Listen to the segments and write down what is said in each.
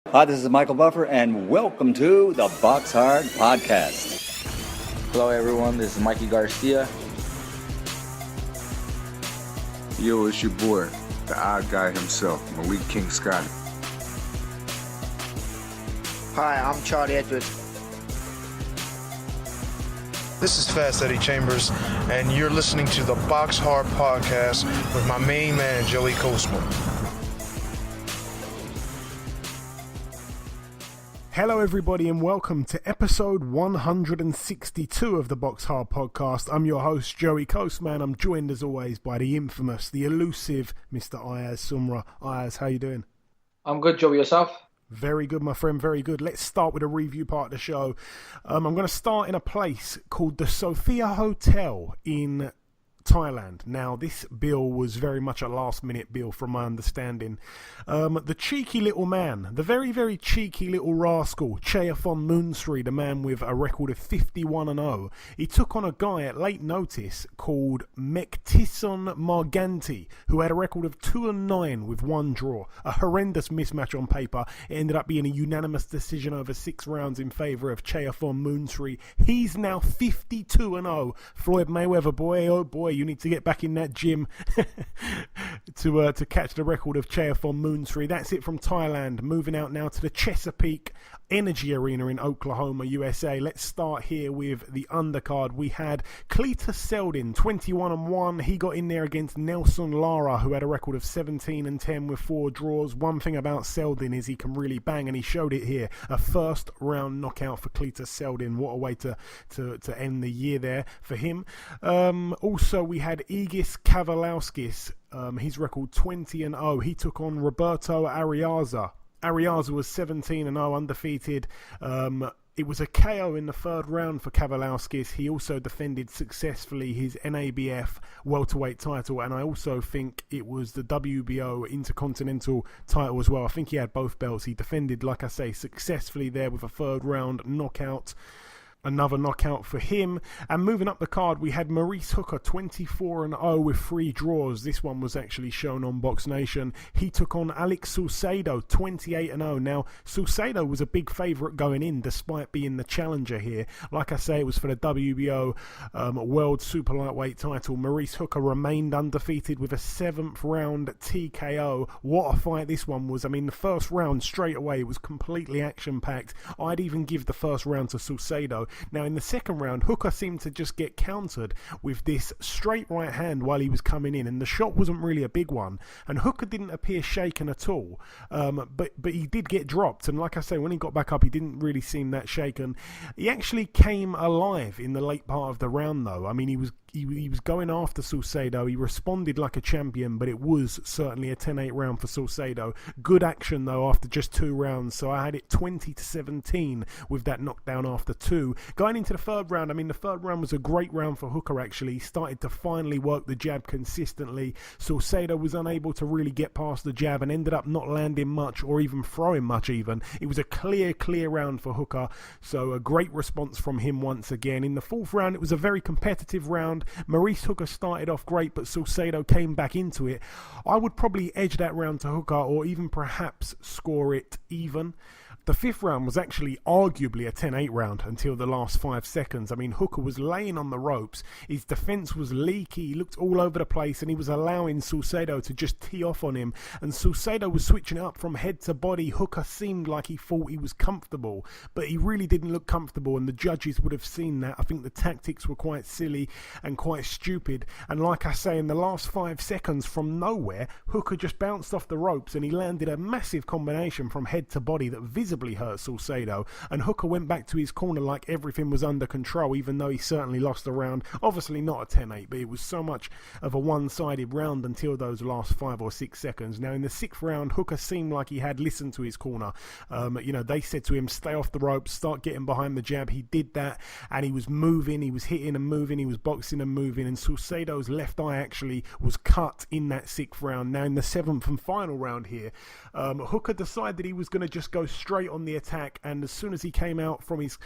Hi, this is Michael Buffer, and welcome to the BoxHard Podcast. Hello, everyone. This is Mikey Garcia. Yo, it's your boy, the odd guy himself, Malik King Scotty. Hi, I'm Charlie Edwards. This is Fast Eddie Chambers, and you're listening to the BoxHard Podcast with my main man, Joey Coastman. Hello everybody and welcome to episode 162 of the BoxHard Podcast. I'm your host Joey Coastman. I'm joined as always by the infamous, the elusive Mr. Ayaz Sumra. Ayaz, how you doing? I'm good, Joey. Yourself? Very good, my friend, very good. Let's start with a review part of the show. I'm going to start in a place called the Sophia Hotel in Thailand. Now, this bill was very much a last-minute bill from my understanding. The cheeky little man, the very, very cheeky little rascal, Cheyaphon Moonsri, the man with a record of 51-0, he took on a guy at late notice called Mektison Marganti, who had a record of 2-9 with one draw. A horrendous mismatch on paper. It ended up being a unanimous decision over 6 rounds in favour of Cheyaphon Moonsri. He's now 52-0. Floyd Mayweather, boy, oh boy, you need to get back in that gym to catch the record of Cheyaphon Moonsri. That's it from Thailand. Moving out now to the Chesapeake Energy Arena in Oklahoma, USA. Let's start here with the undercard. We had Cletus Seldin, 21-1. He got in there against Nelson Lara, who had a record of 17-10 with 4 draws. One thing about Seldin is he can really bang, and he showed it here. A first round knockout for Cletus Seldin. What a way to end the year there for him. Also, we had Egis Kavalauskas. His record 20-0. He took on Roberto Ariaza. Ariaza was 17-0, undefeated. It was a KO in the third round for Kavalauskas. He also defended successfully his NABF welterweight title, and I also think it was the WBO Intercontinental title as well. I think he had both belts. He defended, like I say, successfully there with a third round knockout. Another knockout for him. And moving up the card, we had Maurice Hooker, 24-0 with 3 draws. This one was actually shown on Box Nation. He took on Alex Salcedo, 28-0. Now, Salcedo was a big favourite going in, despite being the challenger here. Like I say, it was for the WBO World Super Lightweight title. Maurice Hooker remained undefeated with a 7th round TKO. What a fight this one was. I mean, the first round straight away was completely action-packed. I'd even give the first round to Salcedo. Now, in the second round, Hooker seemed to just get countered with this straight right hand while he was coming in, and the shot wasn't really a big one, and Hooker didn't appear shaken at all, but he did get dropped, and like I say, when he got back up, he didn't really seem that shaken. He actually came alive in the late part of the round, though. I mean, he was going after Salcedo. He responded like a champion, but it was certainly a 10-8 round for Salcedo. Good action, though, after just 2 rounds, so I had it 20-17 with that knockdown after 2. Going into the third round, I mean, the third round was a great round for Hooker, actually. He started to finally work the jab consistently. Salcedo was unable to really get past the jab and ended up not landing much or even throwing much even. It was a clear round for Hooker, so a great response from him once again. In the fourth round, it was a very competitive round. Maurice Hooker started off great, but Salcedo came back into it. I would probably edge that round to Hooker or even perhaps score it even. The fifth round was actually arguably a 10-8 round until the last 5 seconds. I mean, Hooker was laying on the ropes. His defense was leaky. He looked all over the place, and he was allowing Salcedo to just tee off on him. And Salcedo was switching it up from head to body. Hooker seemed like he thought he was comfortable, but he really didn't look comfortable, and the judges would have seen that. I think the tactics were quite silly and quite stupid. And like I say, in the last 5 seconds from nowhere, Hooker just bounced off the ropes, and he landed a massive combination from head to body that visibly hurt Salcedo, and Hooker went back to his corner like everything was under control, even though he certainly lost the round. Obviously not a 10-8, but it was so much of a one-sided round until those last 5 or 6 seconds. Now, in the 6th round, Hooker seemed like he had listened to his corner. They said to him, stay off the ropes, start getting behind the jab. He did that, and he was moving, he was hitting and moving, he was boxing and moving, and Salcedo's left eye actually was cut in that 6th round. Now, in the 7th and final round here, Hooker decided he was going to just go straight straight on the attack, and as soon as he came out from his,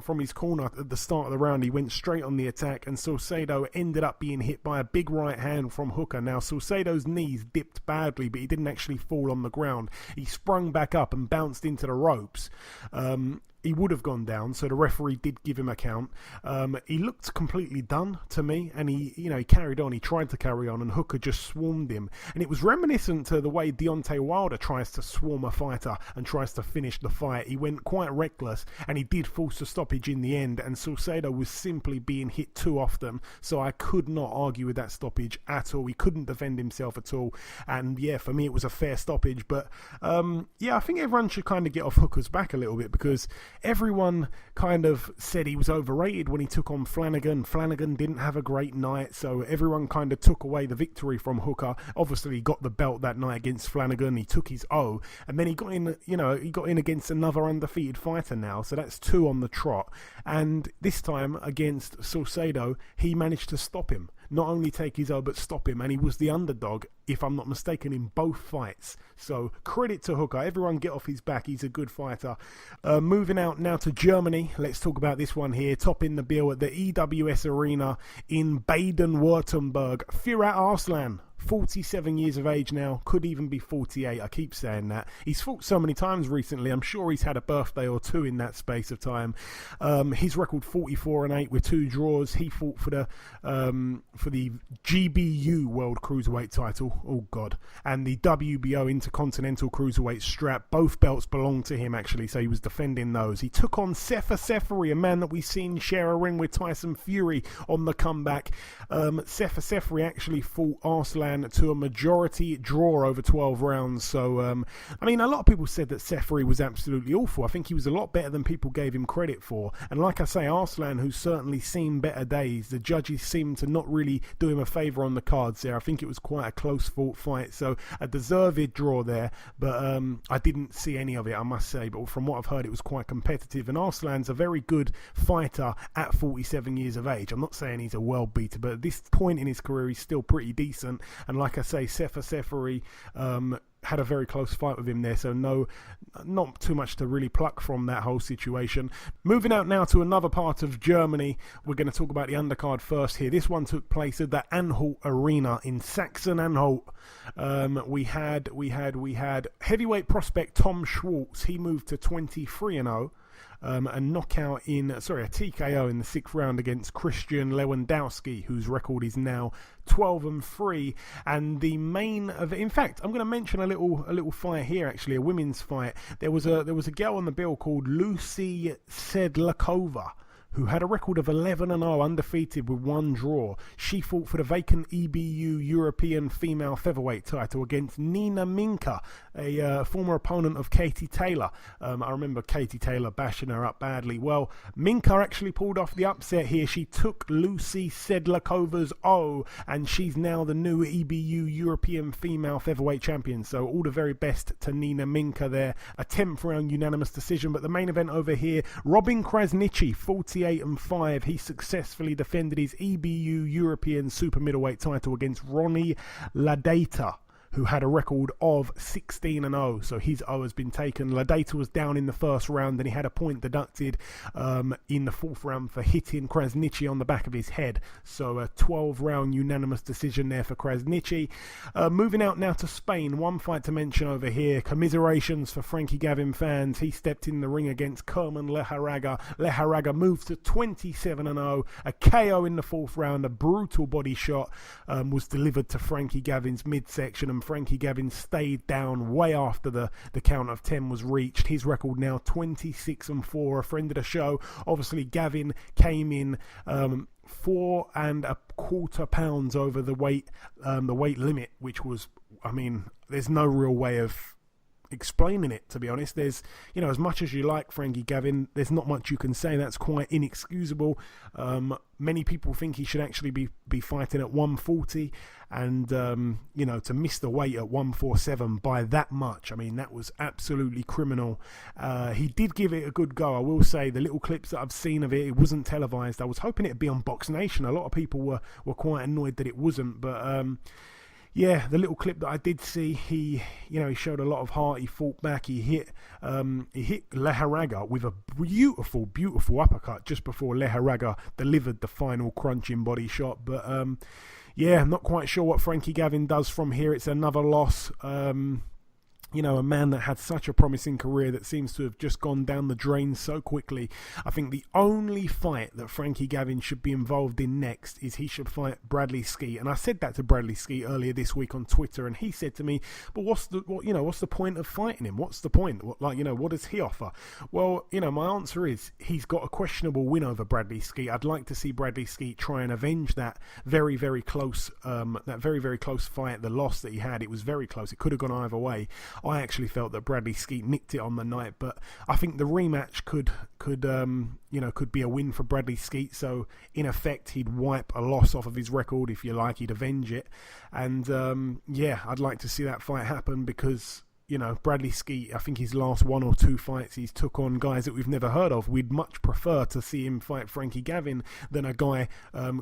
from his corner at the start of the round, he went straight on the attack, and Salcedo ended up being hit by a big right hand from Hooker. Now, Salcedo's knees dipped badly, but he didn't actually fall on the ground. He sprung back up and bounced into the ropes. He would have gone down, so the referee did give him a count. He looked completely done to me, and he carried on. He tried to carry on, and Hooker just swarmed him. And it was reminiscent to the way Deontay Wilder tries to swarm a fighter and tries to finish the fight. He went quite reckless, and he did force a stoppage in the end, and Salcedo was simply being hit too often, so I could not argue with that stoppage at all. He couldn't defend himself at all, and yeah, for me it was a fair stoppage. But I think everyone should kind of get off Hooker's back a little bit, because everyone kind of said he was overrated when he took on Flanagan. Flanagan didn't have a great night, so everyone kind of took away the victory from Hooker. Obviously, he got the belt that night against Flanagan. He took his O, and then he got in against another undefeated fighter now, so that's 2 on the trot. And this time against Salcedo, he managed to stop him. Not only take his O, but stop him, and he was the underdog, if I'm not mistaken, in both fights. So credit to Hooker. Everyone get off his back. He's a good fighter. Moving out now to Germany. Let's talk about this one here. Topping the bill at the EWS Arena in Baden-Württemberg. Firat Arslan. 47 years of age now, could even be 48. I keep saying that. He's fought so many times recently. I'm sure he's had a birthday or two in that space of time. His record 44-8 with 2 draws. He fought for the GBU World Cruiserweight title. Oh God, and the WBO Intercontinental Cruiserweight strap. Both belts belong to him actually, so he was defending those. He took on Sefer Seferi, a man that we've seen share a ring with Tyson Fury on the comeback. Sefer Seferi actually fought Arslan to a majority draw over 12 rounds. So, a lot of people said that Seferi was absolutely awful. I think he was a lot better than people gave him credit for. And like I say, Arslan, who's certainly seen better days, the judges seemed to not really do him a favour on the cards there. I think it was quite a close fought fight. So, a deserved draw there. But I didn't see any of it, I must say. But from what I've heard, it was quite competitive. And Arslan's a very good fighter at 47 years of age. I'm not saying he's a world beater, but at this point in his career, he's still pretty decent. And like I say, Sefer Seferi had a very close fight with him there, so not too much to really pluck from that whole situation. Moving out now to another part of Germany, we're going to talk about the undercard first here. This one took place at the Anhalt Arena in Sachsen-Anhalt. We had heavyweight prospect Tom Schwartz. He moved to 23-0. A TKO in the 6th round against Christian Lewandowski, whose record is now 12-3. And the main of, in fact, I'm going to mention a little fight here, actually, a women's fight. There was a girl on the bill called Lucy Sedlakova, who had a record of 11-0, undefeated with 1 draw. She fought for the vacant EBU European Female Featherweight title against Nina Minka, a former opponent of Katie Taylor. I remember Katie Taylor bashing her up badly. Well, Minka actually pulled off the upset here. She took Lucy Sedlakova's O, and she's now the new EBU European Female Featherweight champion. So all the very best to Nina Minka there. A 10th round unanimous decision. But the main event over here, Robin Krasniqi, 48-5. He successfully defended his EBU European Super Middleweight title against Ronnie Ladeta, who had a record of 16-0, so his O has been taken. Ladeta was down in the 1st round, and he had a point deducted in the 4th round for hitting Krasniqi on the back of his head. So a 12-round unanimous decision there for Krasniqi. Moving out now to Spain, one fight to mention over here. Commiserations for Frankie Gavin fans. He stepped in the ring against Kerman Leharaga. Leharaga moved to 27-0. A KO in the 4th round. A brutal body shot was delivered to Frankie Gavin's midsection, and Frankie Gavin stayed down way after the count of 10 was reached. His record now 26-4. A friend of the show. Obviously, Gavin came in 4.25 pounds over the weight limit, which was, there's no real way of explaining it, to be honest. There's, as much as you like Frankie Gavin, there's not much you can say. That's quite inexcusable. Many people think he should actually be fighting at 140, and to miss the weight at 147 by that much, that was absolutely criminal. He did give it a good go, I will say. The little clips that I've seen of it wasn't televised. I was hoping it'd be on Box Nation. A lot of people were quite annoyed that it wasn't, but yeah, the little clip that I did see, he showed a lot of heart. He fought back. He hit Leharaga with a beautiful uppercut just before Leharaga delivered the final crunching body shot. But yeah, I'm not quite sure what Frankie Gavin does from here. It's another loss. A man that had such a promising career that seems to have just gone down the drain so quickly. I think the only fight that Frankie Gavin should be involved in next is he should fight Bradley Skeet. And I said that to Bradley Skeet earlier this week on Twitter, and he said to me, "But what's the point of fighting him? What's the point? What does he offer?" Well, my answer is he's got a questionable win over Bradley Skeet. I'd like to see Bradley Skeet try and avenge that very, very close fight, the loss that he had. It was very close. It could have gone either way. I actually felt that Bradley Skeet nicked it on the night, but I think the rematch could be a win for Bradley Skeet. So in effect, he'd wipe a loss off of his record, if you like. He'd avenge it, and I'd like to see that fight happen because Bradley Skeet, I think his last 1 or 2 fights, he's took on guys that we've never heard of. We'd much prefer to see him fight Frankie Gavin than a guy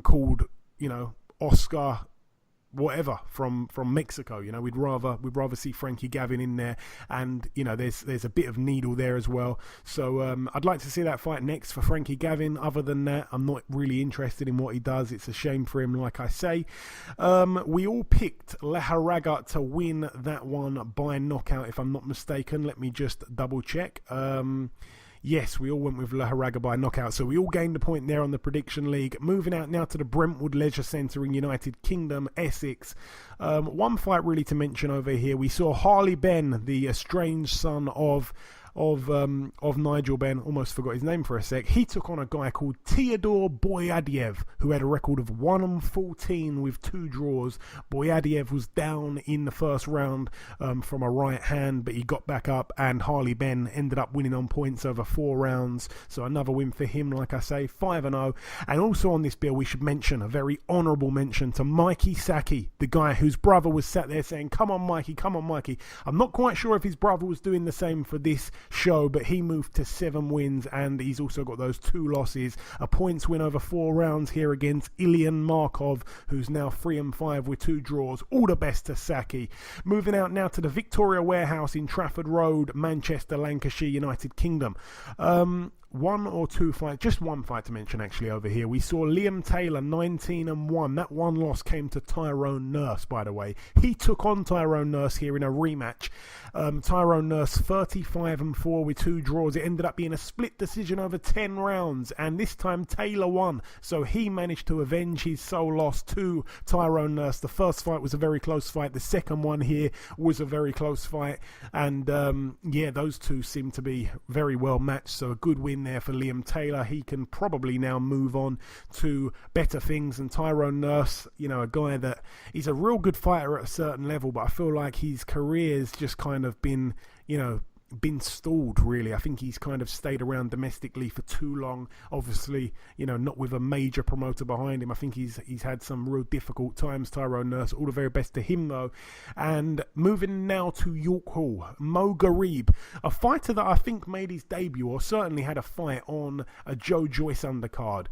called Oscar whatever from Mexico. We'd rather see Frankie Gavin in there, and there's a bit of needle there as well. So I'd like to see that fight next for Frankie Gavin. Other than that, I'm not really interested in what he does. It's a shame for him, like I say. We all picked Leharaga to win that one by knockout, if I'm not mistaken. Let me just double check. Yes, we all went with Leharaga by knockout, so we all gained a point there on the prediction league. Moving out now to the Brentwood Leisure Centre in United Kingdom, Essex. One fight really to mention over here. We saw Harley Ben, the estranged son of Nigel Ben, almost forgot his name for a sec. He took on a guy called Theodore Boyadiev, who had a record of 1-14 with 2 draws. Boyadiev was down in the first round from a right hand, but he got back up, and Harley Ben ended up winning on points over 4 rounds. So another win for him, like I say, 5-0. And also on this bill, we should mention a very honourable mention to Mikey Saki, the guy whose brother was sat there saying, "Come on, Mikey, come on, Mikey." I'm not quite sure if his brother was doing the same for this show, but he moved to 7 wins, and he's also got those 2 losses, a points win over 4 rounds here against Ilyan Markov, who's now 3-5 with 2 draws. All the best to Saki. Moving out now to the Victoria Warehouse in Trafford Road, Manchester, Lancashire, United Kingdom. 1 or 2 fights, just one fight to mention actually over here. We saw Liam Taylor 19-1. That one loss came to Tyrone Nurse, by the way. He took on Tyrone Nurse here in a rematch. Tyrone Nurse 35-4 with 2 draws. It ended up being a split decision over 10 rounds, and this time Taylor won. So he managed to avenge his sole loss to Tyrone Nurse. The first fight was a very close fight. The second one here was a very close fight, and those two seem to be very well matched. So a good win there for Liam Taylor. He can probably now move on to better things. And Tyrone Nurse, a guy that he's a real good fighter at a certain level, but I feel like his career's just kind of been stalled, really. I think he's kind of stayed around domestically for too long. Obviously, not with a major promoter behind him. I think he's had some real difficult times, Tyrone Nurse. All the very best to him, though. And moving now to York Hall, Mo Garib, a fighter that I think made his debut, or certainly had a fight on a Joe Joyce undercard.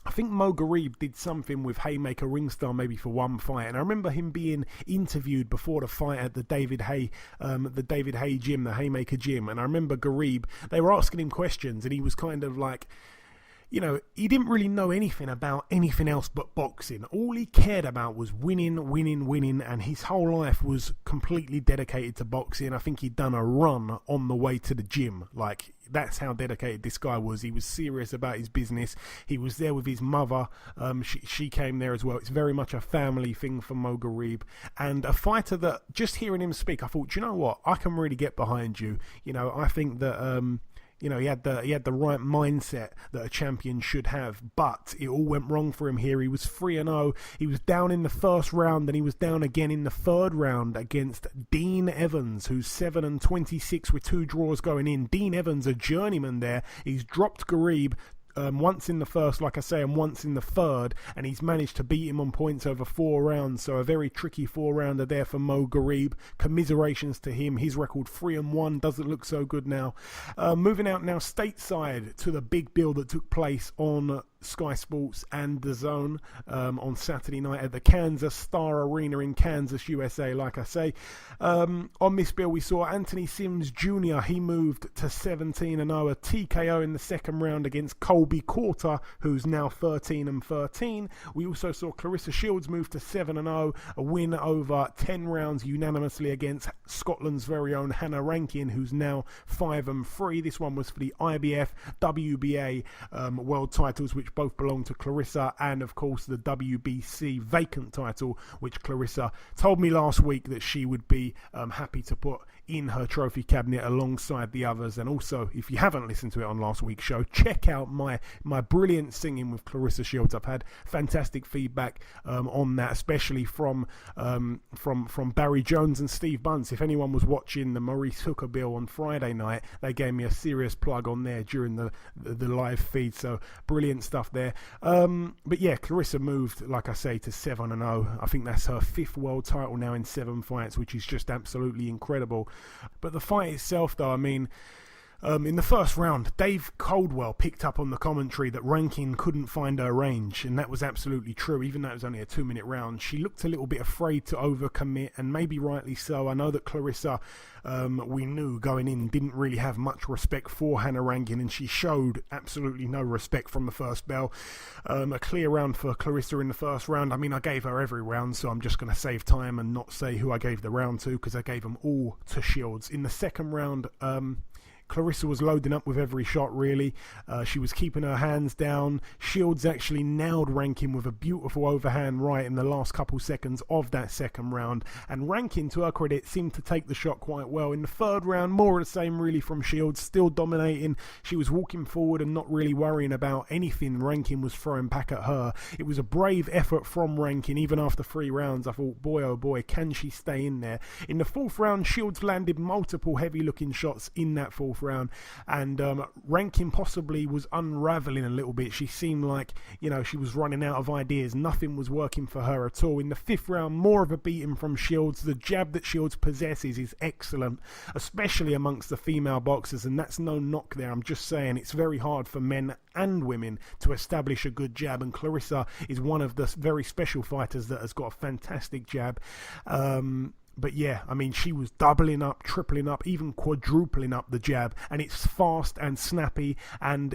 I think Mo Garib did something with Haymaker Ringstar maybe for one fight, and I remember him being interviewed before the fight at the David Hay gym, the Haymaker gym, and I remember Garib, they were asking him questions, and he was kind of like, he didn't really know anything about anything else but boxing. All he cared about was winning, and his whole life was completely dedicated to boxing. I think he'd done a run on the way to the gym. Like, that's how dedicated this guy was. He was serious about his business. He was there with his mother. She came there as well. It's very much a family thing for Mo Garib, and a fighter that, just hearing him speak, I thought, you know what, I can really get behind you. I think that he had the right mindset that a champion should have, but it all went wrong for him here. He was 3-0. He was down in the first round, and he was down again in the third round against Dean Evans, who's 7-26 with 2 draws going in. Dean Evans, a journeyman there. He's dropped Garib once in the first, like I say, and once in the third, and he's managed to beat him on points over 4 rounds. So a very tricky 4-rounder there for Mo Garib. Commiserations to him. His record 3-1 doesn't look so good now. Moving out now stateside to the big bill that took place on Sky Sports and DAZN on Saturday night at the Kansas Star Arena in Kansas, USA, like I say. On this bill, we saw Anthony Sims Jr. He moved to 17-0, a TKO in the second round against Colby Porter, who's now 13-13. We also saw Clarissa Shields move to 7-0, a win over 10 rounds unanimously against Scotland's very own Hannah Rankin, who's now 5-3. This one was for the IBF WBA world titles, which both belong to Clarissa, and of course the WBC vacant title, which Clarissa told me last week that she would be happy to put in her trophy cabinet alongside the others. And also, if you haven't listened to it on last week's show, check out my brilliant singing with Clarissa Shields. I've had fantastic feedback on that, especially from Barry Jones and Steve Bunce. If anyone was watching the Maurice Hooker bill on Friday night, they gave me a serious plug on there during the live feed, so brilliant stuff there. But yeah, Clarissa moved, like I say, to 7-0. I think that's her 5th world title now in 7 fights, which is just absolutely incredible. But the fight itself, though, I mean, in the first round, Dave Coldwell picked up on the commentary that Rankin couldn't find her range, and that was absolutely true, even though it was only a 2-minute round. She looked a little bit afraid to overcommit, and maybe rightly so. I know that Clarissa, we knew going in, didn't really have much respect for Hannah Rankin, and she showed absolutely no respect from the first bell. A clear round for Clarissa in the first round. I mean, I gave her every round, so I'm just going to save time and not say who I gave the round to, because I gave them all to Shields. In the second round, Clarissa was loading up with every shot, really. She was keeping her hands down. Shields actually nailed Rankin with a beautiful overhand right in the last couple seconds of that second round. And Rankin, to her credit, seemed to take the shot quite well. In the third round, more of the same, really, from Shields, still dominating. She was walking forward and not really worrying about anything Rankin was throwing back at her. It was a brave effort from Rankin. Even after 3 rounds, I thought, boy, oh boy, can she stay in there? In the fourth round, Shields landed multiple heavy-looking shots in that fourth round, and Rankin possibly was unraveling a little bit. She seemed like, she was running out of ideas. Nothing was working for her at all. In the fifth round, more of a beating from Shields. The jab that Shields possesses is excellent, especially amongst the female boxers, and that's no knock there. I'm just saying it's very hard for men and women to establish a good jab, and Clarissa is one of the very special fighters that has got a fantastic jab. But yeah, I mean, she was doubling up, tripling up, even quadrupling up the jab, and it's fast and snappy, and,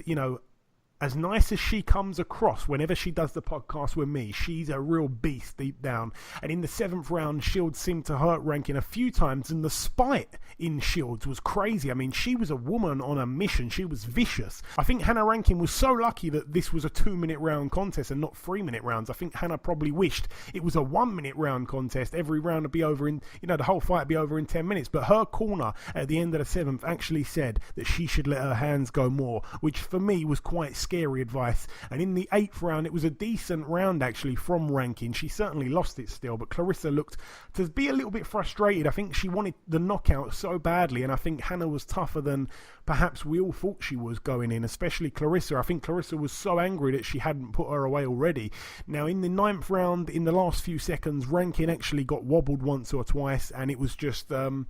as nice as she comes across whenever she does the podcast with me, she's a real beast deep down. And in the seventh round, Shields seemed to hurt Rankin a few times, and the spite in Shields was crazy. I mean, she was a woman on a mission. She was vicious. I think Hannah Rankin was so lucky that this was a 2-minute round contest and not 3-minute rounds. I think Hannah probably wished it was a 1-minute round contest. Every round would be over in, the whole fight would be over in 10 minutes. But her corner at the end of the 7th actually said that she should let her hands go more, which for me was quite scary advice. And in the 8th round, it was a decent round actually from Rankin. She certainly lost it still, but Clarissa looked to be a little bit frustrated. I think she wanted the knockout so badly, and I think Hannah was tougher than perhaps we all thought she was going in, especially Clarissa. I think Clarissa was so angry that she hadn't put her away already. Now, in the 9th round, in the last few seconds, Rankin actually got wobbled once or twice, and it was just, a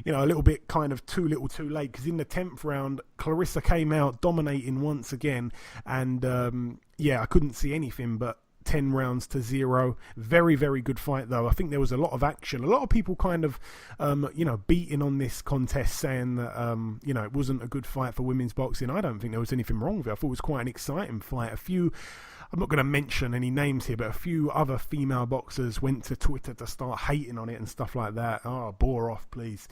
little bit kind of too little too late, because in the 10th round, Clarissa came out dominating once again, and I couldn't see anything but 10 rounds to 0. Very, very good fight, though. I think there was a lot of action. A lot of people kind of, beating on this contest, saying that, it wasn't a good fight for women's boxing. I don't think there was anything wrong with it. I thought it was quite an exciting fight. I'm not going to mention any names here, but a few other female boxers went to Twitter to start hating on it and stuff like that. Oh, bore off, please.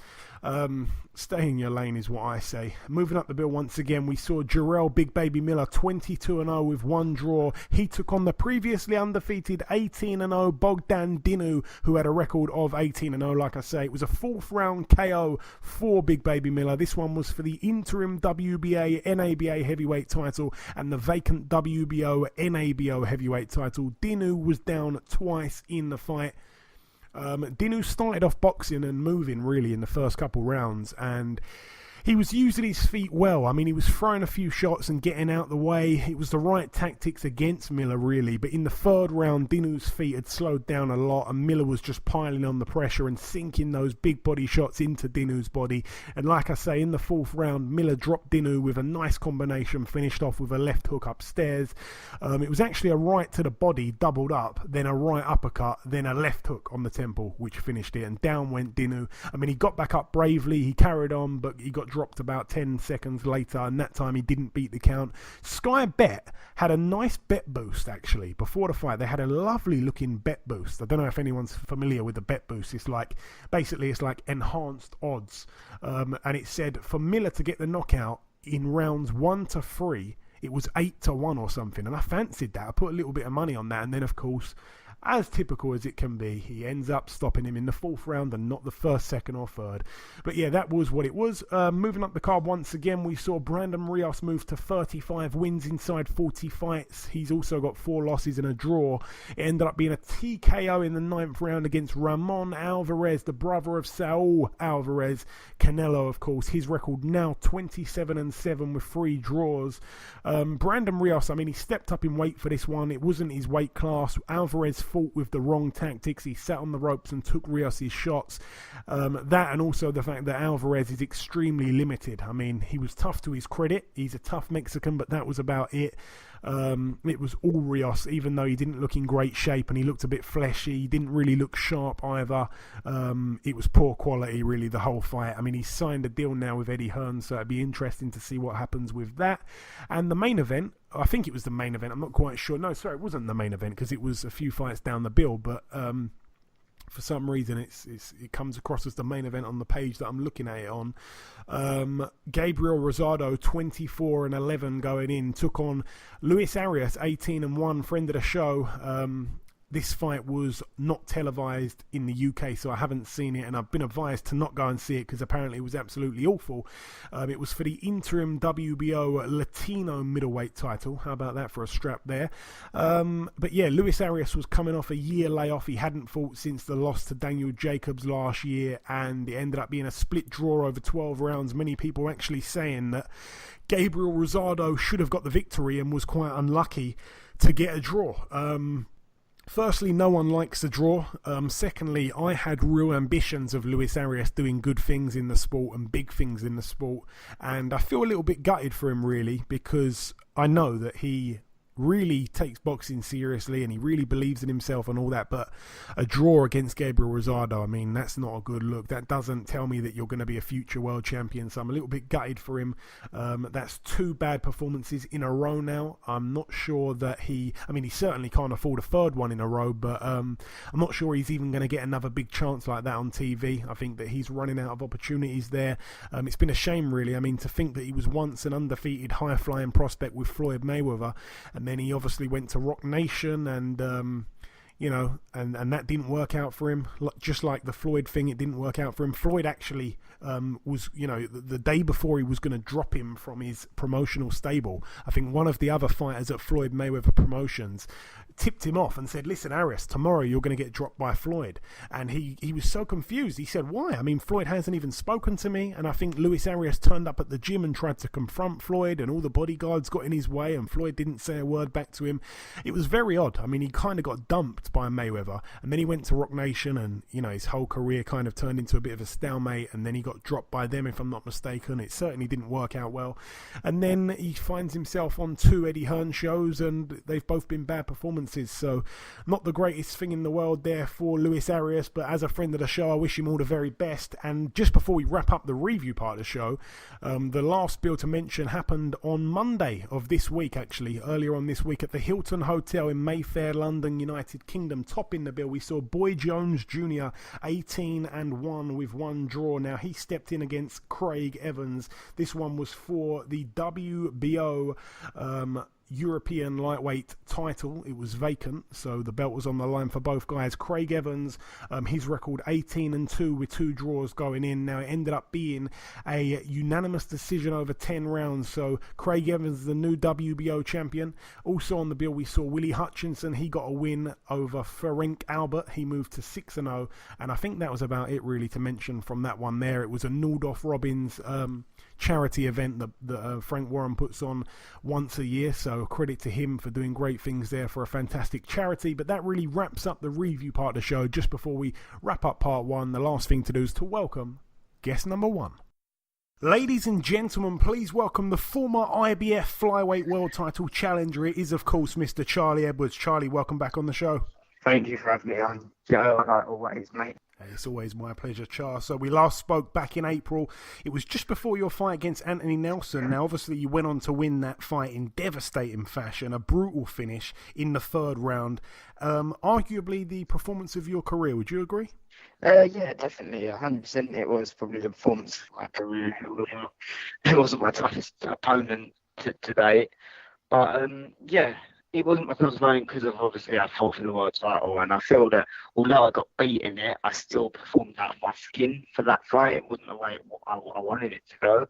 Stay in your lane is what I say. Moving up the bill once again, we saw Jarrell Big Baby Miller 22-0 with 1 draw. He took on the previously undefeated 18-0 Bogdan Dinu, who had a record of 18-0. Like I say, it was a 4th round KO for Big Baby Miller. This one was for the interim WBA NABA heavyweight title and the vacant WBO NABO heavyweight title. Dinu was down twice in the fight. Dinu started off boxing and moving really in the first couple rounds, and He was using his feet well. I mean, he was throwing a few shots and getting out the way. It was the right tactics against Miller, really. But in the third round, Dinou's feet had slowed down a lot, and Miller was just piling on the pressure and sinking those big body shots into Dinou's body. And like I say, in the fourth round, Miller dropped Dinou with a nice combination, finished off with a left hook upstairs. It was actually a right to the body, doubled up, then a right uppercut, then a left hook on the temple, which finished it. And down went Dinou. I mean, he got back up bravely. He carried on, but he got dropped about 10 seconds later, and that time he didn't beat the count. Sky Bet had a nice bet boost, actually, before the fight. They had a lovely looking bet boost. I don't know if anyone's familiar with the bet boost. It's like, basically, it's like enhanced odds. And it said for Miller to get the knockout in rounds 1 to 3, it was 8-1 or something. And I fancied that. I put a little bit of money on that. And then, of course, as typical as it can be, he ends up stopping him in the fourth round and not the first, second or third. But yeah, that was what it was. Moving up the card once again, we saw Brandon Rios move to 35 wins inside 40 fights. He's also got 4 losses and a draw. It ended up being a TKO in the 9th round against Ramon Alvarez, the brother of Saul Alvarez. Canelo, of course, his record now 27-7 with 3 draws. Brandon Rios, I mean, he stepped up in weight for this one. It wasn't his weight class. Alvarez fought with the wrong tactics. He sat on the ropes and took Rios' shots. That and also the fact that Alvarez is extremely limited. I mean, he was tough to his credit. He's a tough Mexican, but that was about it. It was all Rios, even though he didn't look in great shape and he looked a bit fleshy. He didn't really look sharp either. It was poor quality, really, the whole fight. I mean, he's signed a deal now with Eddie Hearn, so it'd be interesting to see what happens with that. And the main event, I think it was the main event, I'm not quite sure. No, sorry, it wasn't the main event because it was a few fights down the bill, but for some reason it comes across as the main event on the page that I'm looking at it on. Gabriel Rosado, 24-11 going in, took on Luis Arias, 18-1, friend of the show. This fight was not televised in the UK, so I haven't seen it, and I've been advised to not go and see it because apparently it was absolutely awful. It was for the interim WBO Latino middleweight title. How about that for a strap there? But yeah, Luis Arias was coming off a year layoff. He hadn't fought since the loss to Daniel Jacobs last year, and it ended up being a split draw over 12 rounds. Many people actually saying that Gabriel Rosado should have got the victory and was quite unlucky to get a draw. Firstly, no one likes a draw. Secondly, I had real ambitions of Luis Arias doing good things in the sport and big things in the sport. And I feel a little bit gutted for him, really, because I know that he really takes boxing seriously and he really believes in himself and all that, but a draw against Gabriel Rosado, I mean, that's not a good look. That doesn't tell me that you're going to be a future world champion, so I'm a little bit gutted for him. That's 2 bad performances in a row now. I'm not sure that he certainly can't afford a third one in a row, but I'm not sure he's even going to get another big chance like that on TV. I think that he's running out of opportunities there. It's been a shame, really. I mean, to think that he was once an undefeated high-flying prospect with Floyd Mayweather, and then he obviously went to Rock Nation and and that didn't work out for him. Just like the Floyd thing, it didn't work out for him. Floyd actually was, the day before he was going to drop him from his promotional stable, I think one of the other fighters at Floyd Mayweather Promotions tipped him off and said, listen, Arias, tomorrow you're going to get dropped by Floyd. And he was so confused. He said, why? I mean, Floyd hasn't even spoken to me. And I think Luis Arias turned up at the gym and tried to confront Floyd, and all the bodyguards got in his way, and Floyd didn't say a word back to him. It was very odd. I mean, he kind of got dumped by Mayweather, and then he went to Rock Nation, and his whole career kind of turned into a bit of a stalemate, and then he got dropped by them, if I'm not mistaken. It certainly didn't work out well. And then he finds himself on 2 Eddie Hearn shows, and they've both been bad performances, so not the greatest thing in the world there for Luis Arias, but as a friend of the show, I wish him all the very best. And just before we wrap up the review part of the show, the last bill to mention happened on Monday of this week, actually, earlier on this week at the Hilton Hotel in Mayfair, London, United Kingdom. Topping the bill, we saw Boy Jones Jr. 18-1 with 1 draw. Now, he stepped in against Craig Evans. This one was for the WBO European lightweight title. It was vacant, so the belt was on the line for both guys. Craig Evans, his record 18-2 with 2 draws going in. Now, it ended up being a unanimous decision over 10 rounds, so Craig Evans is the new WBO champion. Also on the bill, we saw Willie Hutchinson. He got a win over Ferenc Albert. He moved to 6-0, and I think that was about it really to mention from that one there. It was a Nordhoff Robbins charity event that Frank Warren puts on once a year, so credit to him for doing great things there for a fantastic charity. But that really wraps up the review part of the show. Just before we wrap up part 1, the last thing to do is to welcome guest number 1. Ladies and gentlemen, please welcome the former IBF Flyweight World Title challenger. It is, of course, Mr. Charlie Edwards. Charlie, welcome back on the show. Thank you for having me on, Joe, like always, mate. It's always my pleasure, Char. So we last spoke back in April. It was just before your fight against Anthony Nelson. Now, obviously, you went on to win that fight in devastating fashion, a brutal finish in the 3rd round. Arguably the performance of your career. Would you agree? Yeah, definitely, 100%. It was probably the performance of my career. It wasn't my toughest opponent to date. But, yeah, it wasn't my toughest opponent because of, obviously, I fought for the world title. And I feel that although I got beat in it, I still performed out of my skin for that fight. It wasn't the way I wanted it to go.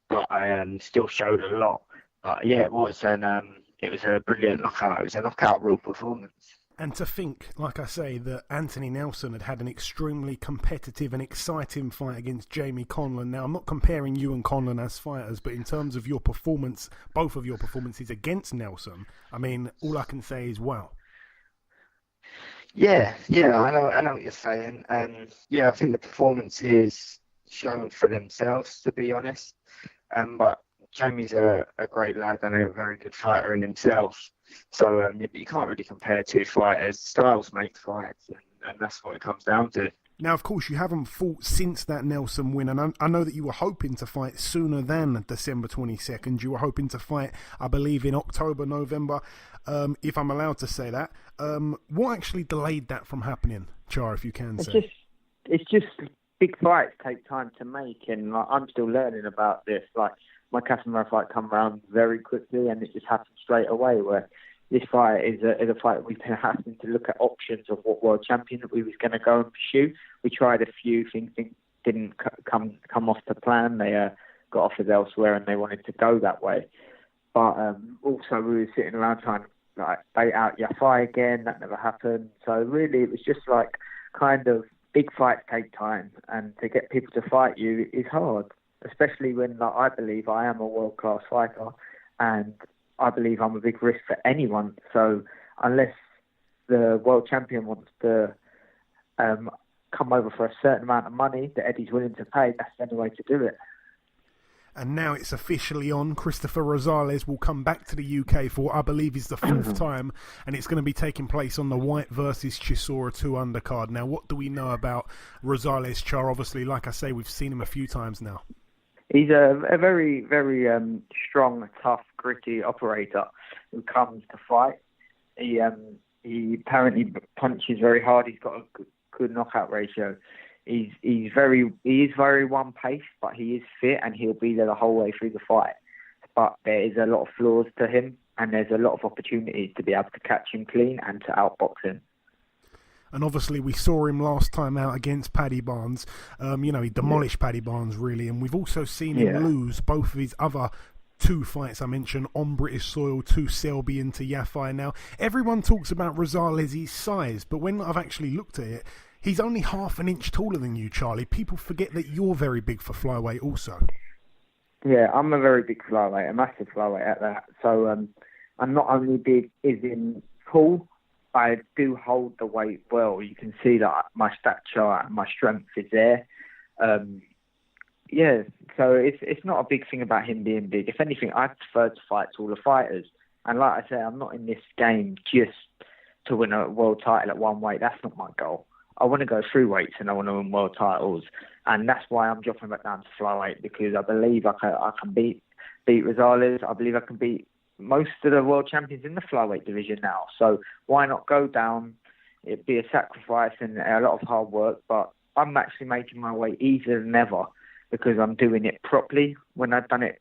But I still showed a lot. But, yeah, it was. And it was a brilliant knockout. It was a knockout real performance. And to think, like I say, that Anthony Nelson had an extremely competitive and exciting fight against Jamie Conlan. Now, I'm not comparing you and Conlan as fighters, but in terms of your performance, both of your performances against Nelson, I mean, all I can say is wow. Yeah, I know what you're saying. Yeah, I think the performances shown for themselves, to be honest. But Jamie's a great lad and a very good fighter in himself. So you can't really compare 2 fighters. Styles make fights, and that's what it comes down to. Now, of course, you haven't fought since that Nelson win, and I know that you were hoping to fight sooner than December 22nd. You were hoping to fight, I believe, in October, November, if I'm allowed to say that. What actually delayed that from happening, Char, if you can say? It's just big fights take time to make, and I'm still learning about this. Like, my Casemiro fight come around very quickly, and it just happened straight away. Where this fight is a fight we've been having to look at options of what world champion that we was going to go and pursue. We tried a few things, didn't come off the plan. They got offers elsewhere, and they wanted to go that way. But also we were sitting around trying to bait out Yafai again. That never happened. So really, it was just like kind of big fights take time, and to get people to fight you is hard. Especially when I believe I am a world-class fighter, and I believe I'm a big risk for anyone. So unless the world champion wants to come over for a certain amount of money that Eddie's willing to pay, that's the only way to do it. And now it's officially on. Cristofer Rosales will come back to the UK for what I believe is the 4th time, and it's going to be taking place on the White versus Chisora 2 undercard. Now, what do we know about Rosales, Char? Obviously, like I say, we've seen him a few times now. He's a very, very strong, tough, gritty operator who comes to fight. He apparently punches very hard. He's got a good knockout ratio. He is very one-paced, but he is fit, and he'll be there the whole way through the fight. But there is a lot of flaws to him, and there's a lot of opportunities to be able to catch him clean and to outbox him. And obviously we saw him last time out against Paddy Barnes. He demolished Paddy Barnes, really. And we've also seen him lose both of his other 2 fights I mentioned on British soil, to Selby and to Yafai. Now, everyone talks about Rosales' size, but when I've actually looked at it, he's only half an inch taller than you, Charlie. People forget that you're very big for flyweight also. Yeah, I'm a very big flyweight, a massive flyweight at that. So I'm not only big as in tall, I do hold the weight well. You can see that my stature and my strength is there. So it's not a big thing about him being big. If anything, I prefer to fight taller fighters. And like I say, I'm not in this game just to win a world title at one weight. That's not my goal. I want to go through weights and I want to win world titles. And that's why I'm dropping back down to flyweight, because I believe I can beat Rosales. I believe I can beat most of the world champions in the flyweight division now. So why not go down? It'd be a sacrifice and a lot of hard work, but I'm actually making my way easier than ever because I'm doing it properly. When I've done it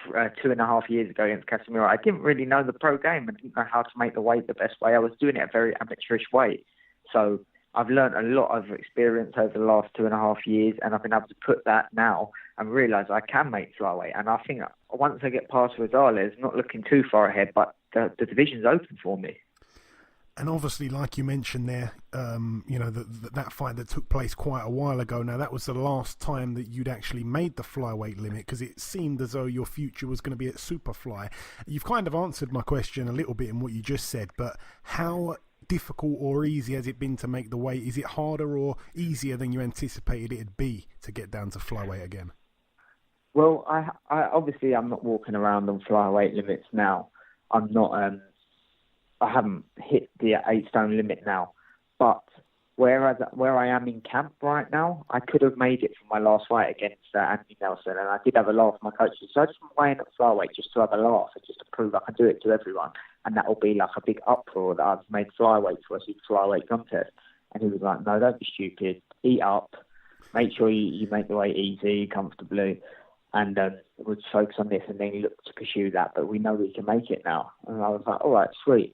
2.5 years ago against Casemiro, I didn't really know the pro game. I didn't know how to make the weight the best way. I was doing it a very amateurish way. So I've learned a lot of experience over the last 2.5 years, and I've been able to put that now and realise I can make flyweight. And I think once I get past Rosales, not looking too far ahead, but the division's open for me. And obviously, like you mentioned there, that fight that took place quite a while ago. Now, that was the last time that you'd actually made the flyweight limit, because it seemed as though your future was going to be at Superfly. You've kind of answered my question a little bit in what you just said, but how difficult or easy has it been to make the weight? Is it harder or easier than you anticipated it'd be to get down to flyweight again? Well, I obviously I'm not walking around on flyweight limits now. I'm not. I haven't hit the 8 stone limit now, but where I am in camp right now, I could have made it for my last fight against Andy Nelson, and I did have a laugh with my coaches. So I just went weighing at flyweight just to have a laugh and just to prove I can do it to everyone, and that will be like a big uproar that I've made flyweight for a super flyweight contest. And he was like, "No, don't be stupid. Eat up. Make sure you make the weight easy, comfortably." And we'll just focus on this and then look to pursue that. But we know we can make it now. And I was like, all right, sweet.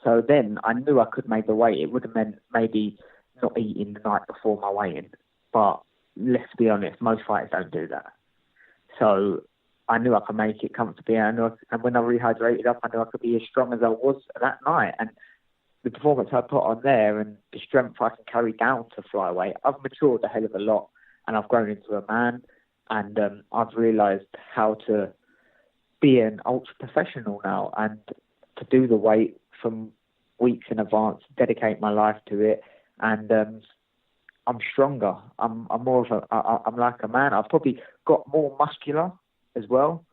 So then I knew I could make the weight. It would have meant maybe not eating the night before my weigh-in. But let's be honest, most fighters don't do that. So I knew I could make it comfortably. And when I rehydrated up, I knew I could be as strong as I was that night. And the performance I put on there and the strength I can carry down to flyweight, I've matured a hell of a lot. And I've grown into a man. And I've realised how to be an ultra professional now and to do the weight from weeks in advance, dedicate my life to it, and I'm stronger. I'm more of I'm like a man. I've probably got more muscular as well,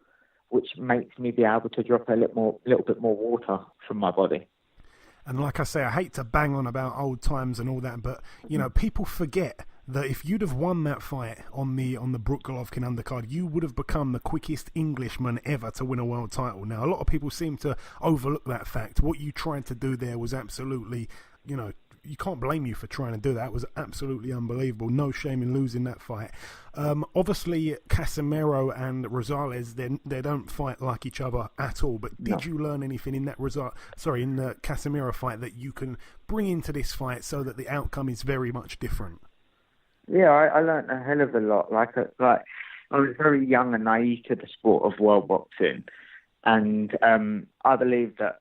which makes me be able to drop a little bit more water from my body. And like I say, I hate to bang on about old times and all that, but people forget that if you'd have won that fight on the Brook Golovkin undercard, you would have become the quickest Englishman ever to win a world title. Now, a lot of people seem to overlook that fact. What you tried to do there was absolutely, you can't blame you for trying to do that. It was absolutely unbelievable. No shame in losing that fight. Obviously, Casemiro and Rosales, they don't fight like each other at all. But did you learn anything in that in the Casemiro fight that you can bring into this fight so that the outcome is very much different? Yeah, I learned a hell of a lot. Like I was very young and naive to the sport of world boxing, and I believe that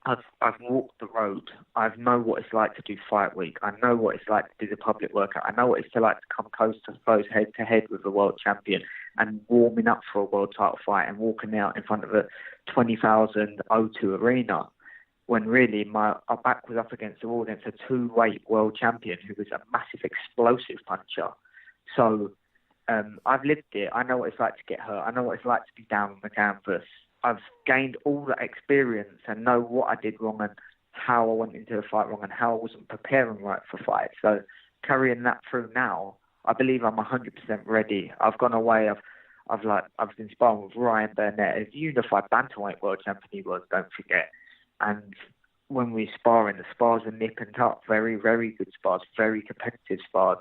I've walked the road. I know what it's like to do fight week. I know what it's like to do the public workout. I know what it's like to come close to close head to head with a world champion and warming up for a world title fight and walking out in front of a 20,000 O2 arena. When really my back was up against the wall against a 2-weight world champion who was a massive explosive puncher. So I've lived it. I know what it's like to get hurt. I know what it's like to be down on the canvas. I've gained all that experience and know what I did wrong and how I went into the fight wrong and how I wasn't preparing right for fight. So carrying that through now, I believe I'm 100% ready. I've gone away. I've been sparring with Ryan Burnett, a unified bantamweight world champion he was, don't forget. And when we sparring, the spars are nip and tuck, very, very good spars, very competitive spars.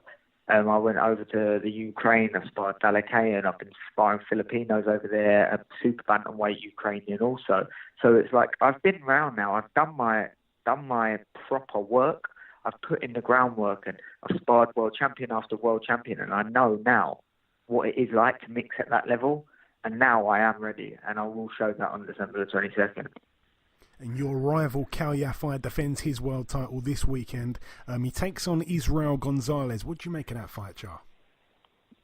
I went over to the Ukraine, I sparred Dalekayan, I've been sparring Filipinos over there, a super bantamweight Ukrainian also. So it's like I've been around now, I've done my proper work, I've put in the groundwork and I've sparred world champion after world champion, and I know now what it is like to mix at that level, and now I am ready, and I will show that on December the 22nd. And your rival Kal Yafai defends his world title this weekend. He takes on Israel Gonzalez. What do you make of that fight, Char?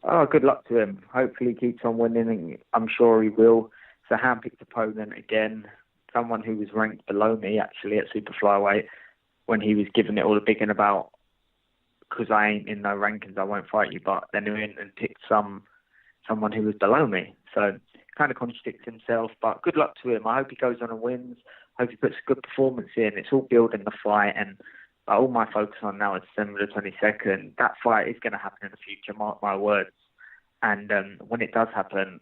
Oh, good luck to him. Hopefully he keeps on winning, and I'm sure he will. It's a hand-picked opponent again. Someone who was ranked below me, actually, at super flyweight when he was giving it all the bigging about, because I ain't in no rankings, I won't fight you. But then he went and picked someone who was below me. So kind of contradicts himself, but good luck to him. I hope he goes on and wins. I hope he puts a good performance in. It's all building the fight, and all my focus on now is December the 22nd. That fight is going to happen in the future, mark my words. And when it does happen,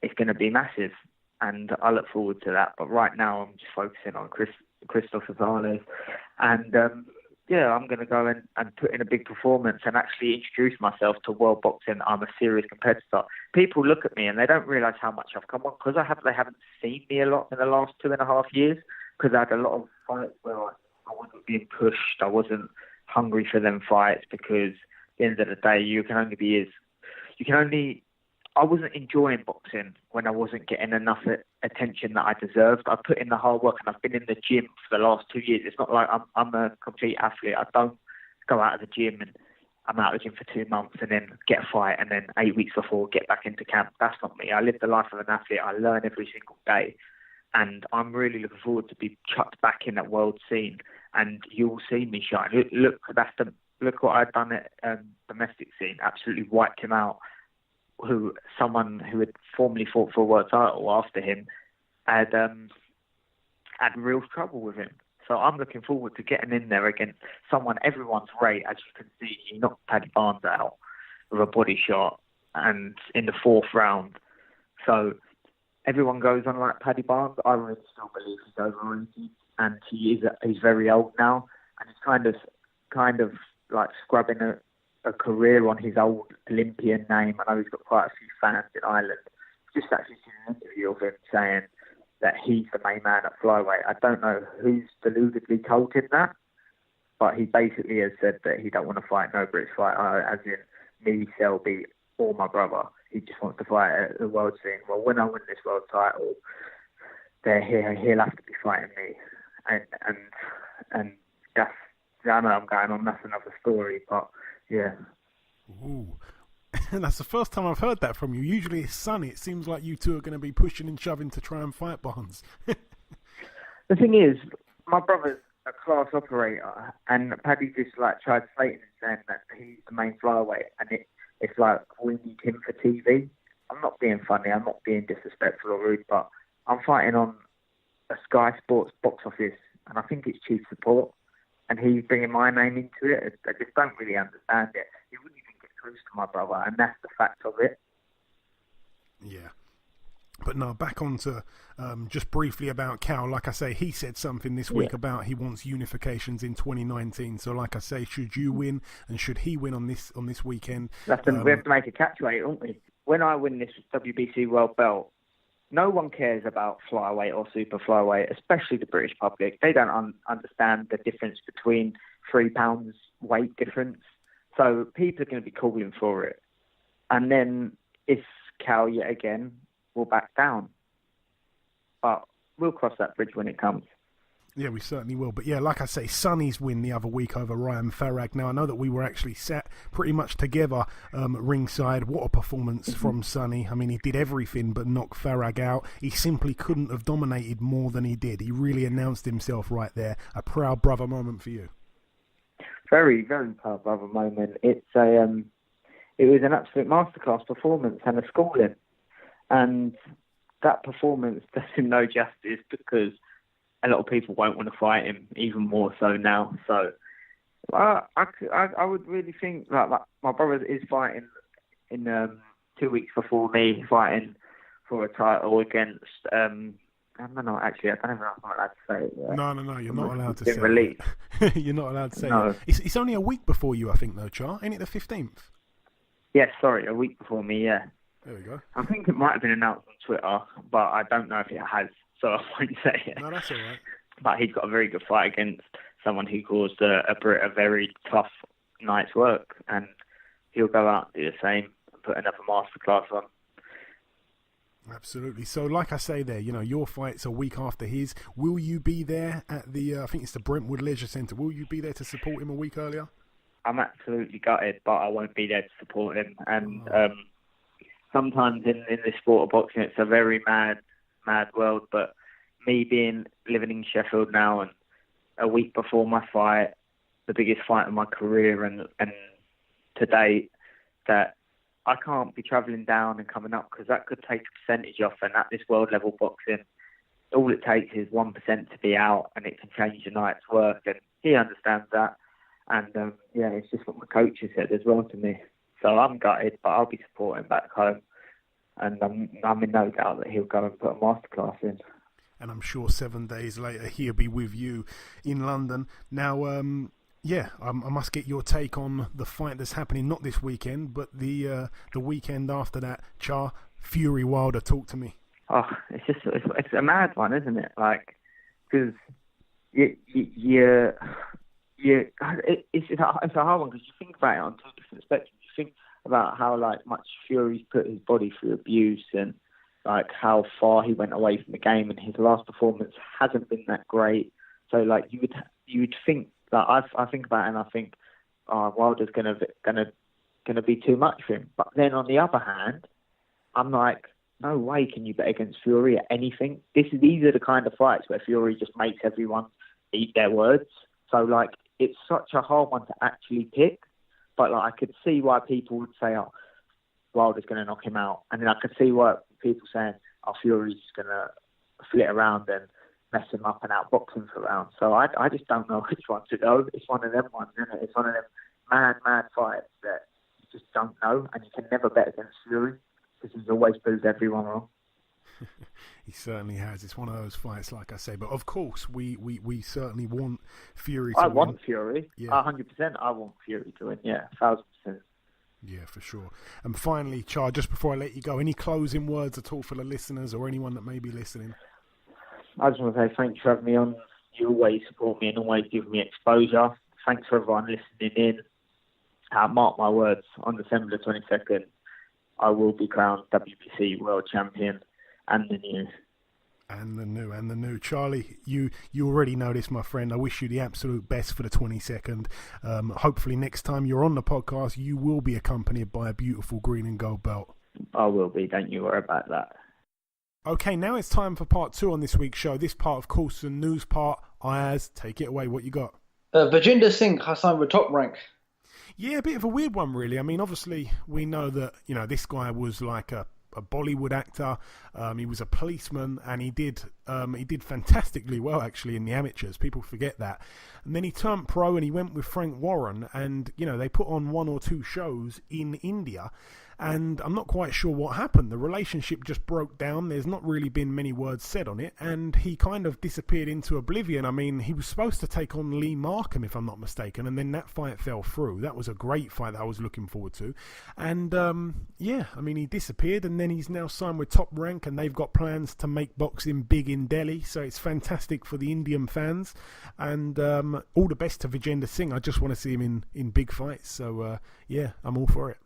it's going to be massive, and I look forward to that. But right now, I'm just focusing on Cristofer Rosales and yeah, I'm going to go and put in a big performance and actually introduce myself to world boxing. I'm a serious competitor. People look at me and they don't realise how much I've come on because they haven't seen me a lot in the last 2.5 years because I had a lot of fights where I wasn't being pushed. I wasn't hungry for them fights because at the end of the day, I wasn't enjoying boxing when I wasn't getting enough attention that I deserved. I put in the hard work and I've been in the gym for the last 2 years. It's not like I'm a complete athlete. I don't go out of the gym and I'm out of the gym for 2 months and then get a fight and then 8 weeks before get back into camp. That's not me. I live the life of an athlete. I learn every single day. And I'm really looking forward to be chucked back in that world scene. And you'll see me shine. Look what I've done at domestic scene. Absolutely wiped him out. Someone who had formerly fought for a world title after him had real trouble with him. So I'm looking forward to getting in there against someone everyone's rate. As you can see, he knocked Paddy Barnes out with a body shot and in the 4th round. So everyone goes on like Paddy Barnes. I really still believe he's overrated and he's very old now and he's kind of like scrubbing a career on his old Olympian name. I know he's got quite a few fans in Ireland. Just actually seen an interview of him saying that he's the main man at flyweight. I don't know who's deludedly told him that, but he basically has said that he don't want to fight no British fighter, as in me, Selby, or my brother. He just wants to fight at the world scene. Well, when I win this world title, he'll have to be fighting me, and that's, I know I'm going on. That's another story, but. Yeah. Ooh. And that's the first time I've heard that from you. Usually it's Sonny. It seems like you two are going to be pushing and shoving to try and fight Barnes. The thing is, my brother's a class operator, and Paddy just like tried slating and saying that he's the main flyweight, and it's like we need him for TV. I'm not being funny. I'm not being disrespectful or rude, but I'm fighting on a Sky Sports box office, and I think it's chief support. And he's bringing my name into it. I just don't really understand it. He wouldn't even get close to my brother, and that's the fact of it. Yeah. But no, back on to just briefly about Kal. Like I say, he said something this week about he wants unifications in 2019. So like I say, should you win and should he win on this weekend? We have to make a catch rate, don't we? When I win this WBC world belt, no one cares about flyweight or super flyweight, especially the British public. They don't understand the difference between 3 pounds weight difference. So people are going to be calling for it. And then if Kal yet again will back down. But we'll cross that bridge when it comes. Yeah, we certainly will. But yeah, like I say, Sonny's win the other week over Ryan Farag. Now, I know that we were actually sat pretty much together ringside. What a performance from Sonny. I mean, he did everything but knock Farag out. He simply couldn't have dominated more than he did. He really announced himself right there. A proud brother moment for you. Very, very proud brother moment. It was an absolute masterclass performance and a schooling. And that performance does him no justice because a lot of people won't want to fight him, even more so now. So I would really think like my brother is fighting in 2 weeks before me, fighting for a title against. I don't know. Actually, I don't know if I'm allowed to say it. Yeah. No, you're not allowed to say released. it. You're not allowed to say no. it. It's only a week before you, I think, though, Char. Ain't it the 15th? Yes, sorry, a week before me. Yeah. There we go. I think it might have been announced on Twitter, but I don't know if it has. So I won't say it. No, that's all right. But he's got a very good fight against someone who caused a very tough night's work. And he'll go out and do the same and put another masterclass on. Absolutely. So like I say there, your fight's a week after his. Will you be there at the, I think it's the Brentwood Leisure Centre. Will you be there to support him a week earlier? I'm absolutely gutted, but I won't be there to support him. And sometimes in this sport of boxing, it's a very mad world, but me living in Sheffield now and a week before my fight, the biggest fight of my career and to date, that I can't be travelling down and coming up because that could take a percentage off, and at this world level boxing, all it takes is 1% to be out and it can change your night's work, and he understands that. And it's just what my coach has said as well to me. So I'm gutted, but I'll be supporting back home. And I'm in no doubt that he'll go and put a masterclass in. And I'm sure 7 days later he'll be with you in London. Now, Yeah, I must get your take on the fight that's happening, not this weekend, but the weekend after that. Char, Fury Wilder, talk to me. Oh, it's a mad one, isn't it? Like, because it's a hard one because you think about it on two different spectrums. You think about how much Fury's put his body through abuse and how far he went away from the game, and his last performance hasn't been that great. So you would think that I think about it and I think, Wilder's gonna be too much for him. But then on the other hand, I'm like, no way can you bet against Fury at anything. These are the kind of fights where Fury just makes everyone eat their words. So it's such a hard one to actually pick. But I could see why people would say, oh, Wilder's going to knock him out. And then I could see why people saying, oh, Fury's going to flit around and mess him up and outbox him for rounds. So I just don't know which one to go. It's one of them ones, isn't it? It's one of them mad fights that you just don't know, and you can never bet against Fury because he's always proved everyone wrong. He certainly has. It's one of those fights, like I say. But of course, we certainly want Fury to win. I want Fury. Yeah. 100%. I want Fury to win. Yeah, 1,000%. Yeah, for sure. And finally, Char, just before I let you go, any closing words at all for the listeners or anyone that may be listening? I just want to say thanks for having me on. You always support me and always give me exposure. Thanks for everyone listening in. Mark my words, on December the 22nd, I will be crowned WBC World Champion and the new. And the new. Charlie, you already know this, my friend. I wish you the absolute best for the 22nd. Hopefully next time you're on the podcast, you will be accompanied by a beautiful green and gold belt. I will be, don't you worry about that. Okay, now it's time for part 2 on this week's show. This part, of course, the news part. Ayaz, take it away. What you got? Vijender Singh has signed with Top Rank. Yeah, a bit of a weird one, really. I mean, obviously, we know that, this guy was like a Bollywood actor. He was a policeman, and he did fantastically well, actually, in the amateurs. People forget that. And then he turned pro, and he went with Frank Warren, and, they put on 1 or 2 shows in India. And I'm not quite sure what happened. The relationship just broke down. There's not really been many words said on it. And he kind of disappeared into oblivion. I mean, he was supposed to take on Lee Markham, if I'm not mistaken. And then that fight fell through. That was a great fight that I was looking forward to. And, he disappeared. And then he's now signed with Top Rank. And they've got plans to make boxing big in Delhi. So it's fantastic for the Indian fans. And all the best to Vijender Singh. I just want to see him in big fights. So, I'm all for it.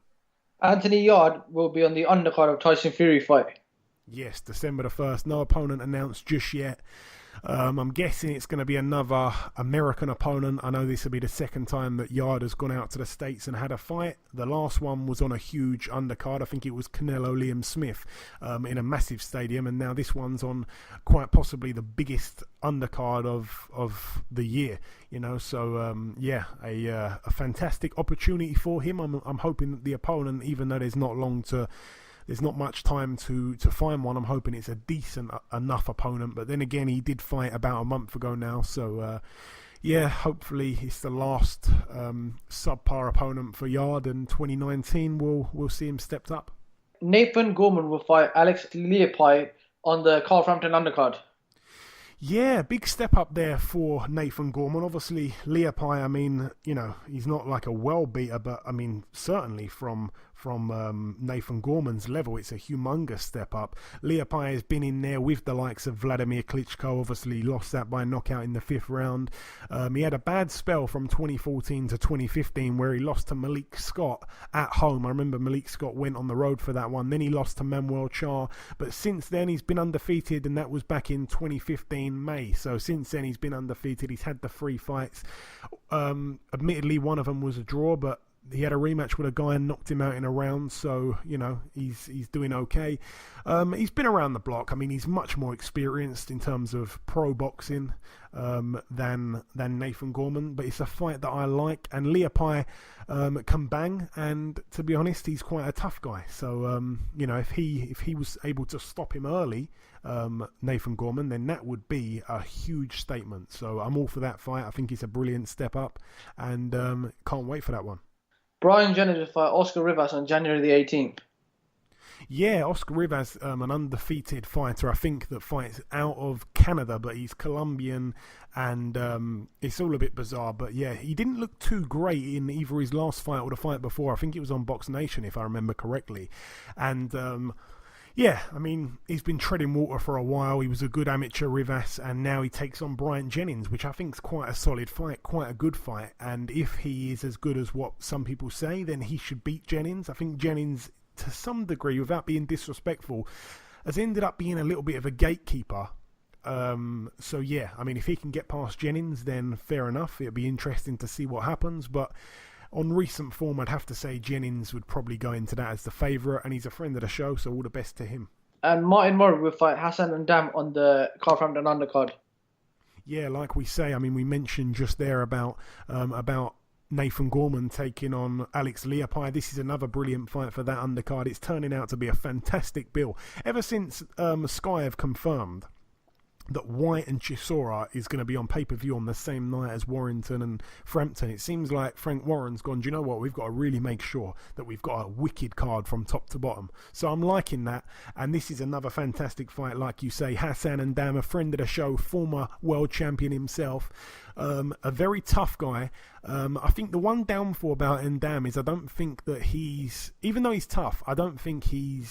Anthony Yard will be on the undercard of Tyson Fury fight. Yes, December the 1st. No opponent announced just yet. I'm guessing it's going to be another American opponent. I know this will be the second time that Yard has gone out to the States and had a fight. The last one was on a huge undercard. I think it was Canelo Liam Smith in a massive stadium. And now this one's on quite possibly the biggest undercard of the year. So a fantastic opportunity for him. I'm hoping that the opponent, even though there's not much time to find one, I'm hoping it's a decent enough opponent. But then again, he did fight about a month ago now. So, hopefully it's the last subpar opponent for Yard, and 2019 we'll see him stepped up. Nathan Gorman will fight Alex Leopai on the Carl Frampton undercard. Yeah, big step up there for Nathan Gorman. Obviously, Leopai, he's not like a well beater, but certainly from Nathan Gorman's level, it's a humongous step up. Leopai has been in there with the likes of Vladimir Klitschko. Obviously, lost that by knockout in the 5th round. He had a bad spell from 2014 to 2015 where he lost to Malik Scott at home. I remember Malik Scott went on the road for that one. Then he lost to Manuel Char. But since then, he's been undefeated, and that was back in 2015 May. So since then, he's been undefeated. He's had the 3 fights. Admittedly, one of them was a draw, but he had a rematch with a guy and knocked him out in a round, so he's doing okay. He's been around the block. He's much more experienced in terms of pro boxing than Nathan Gorman, but it's a fight that I like. And Leopai can bang, and to be honest, he's quite a tough guy. So if he was able to stop him early, Nathan Gorman, then that would be a huge statement. So I'm all for that fight. I think it's a brilliant step up, and can't wait for that one. Brian Jones will fight Oscar Rivas on January the 18th. Yeah, Oscar Rivas, an undefeated fighter, I think, that fights out of Canada, but he's Colombian, and it's all a bit bizarre. But yeah, he didn't look too great in either his last fight or the fight before. I think it was on Box Nation, if I remember correctly. And yeah, I mean, he's been treading water for a while. He was a good amateur, Rivas, and now he takes on Bryant Jennings, which I think is quite a solid fight, quite a good fight. And if he is as good as what some people say, then he should beat Jennings. I think Jennings, to some degree, without being disrespectful, has ended up being a little bit of a gatekeeper. So yeah, I mean, if he can get past Jennings, then fair enough. It'll be interesting to see what happens, but on recent form, I'd have to say Jennings would probably go into that as the favourite, and he's a friend of the show, so all the best to him. And Martin Murray will fight Hassan Ndam on the Carl-Frampton undercard. Yeah, like we say, I mean, we mentioned just there about Nathan Gorman taking on Alex Leapai. This is another brilliant fight for that undercard. It's turning out to be a fantastic bill. Ever since Sky have confirmed that White and Chisora is going to be on pay-per-view on the same night as Warrington and Frampton, it seems like Frank Warren's gone, do you know what, we've got to really make sure that we've got a wicked card from top to bottom. So I'm liking that, and this is another fantastic fight, like you say. Hassan Ndam, a friend of the show, former world champion himself, a very tough guy. I think the one downfall about Ndam is I don't think that he's, even though he's tough, I don't think he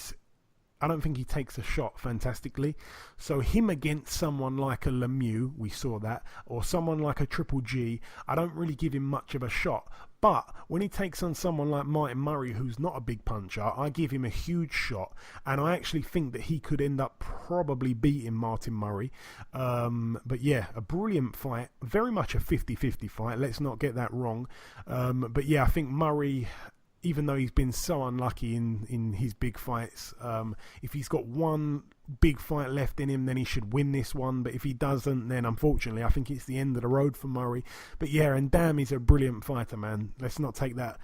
takes a shot fantastically. So him against someone like a Lemieux, we saw that, or someone like a Triple G, I don't really give him much of a shot. But when he takes on someone like Martin Murray, who's not a big puncher, I give him a huge shot. And I actually think that he could end up probably beating Martin Murray. But yeah, a brilliant fight. Very much a 50-50 fight. Let's not get that wrong. But yeah, I think Murray, even though he's been so unlucky in his big fights, if he's got one big fight left in him, then he should win this one. But if he doesn't, then unfortunately I think it's the end of the road for Murray. But yeah, and Ndam, he's a brilliant fighter, man. Let's not take that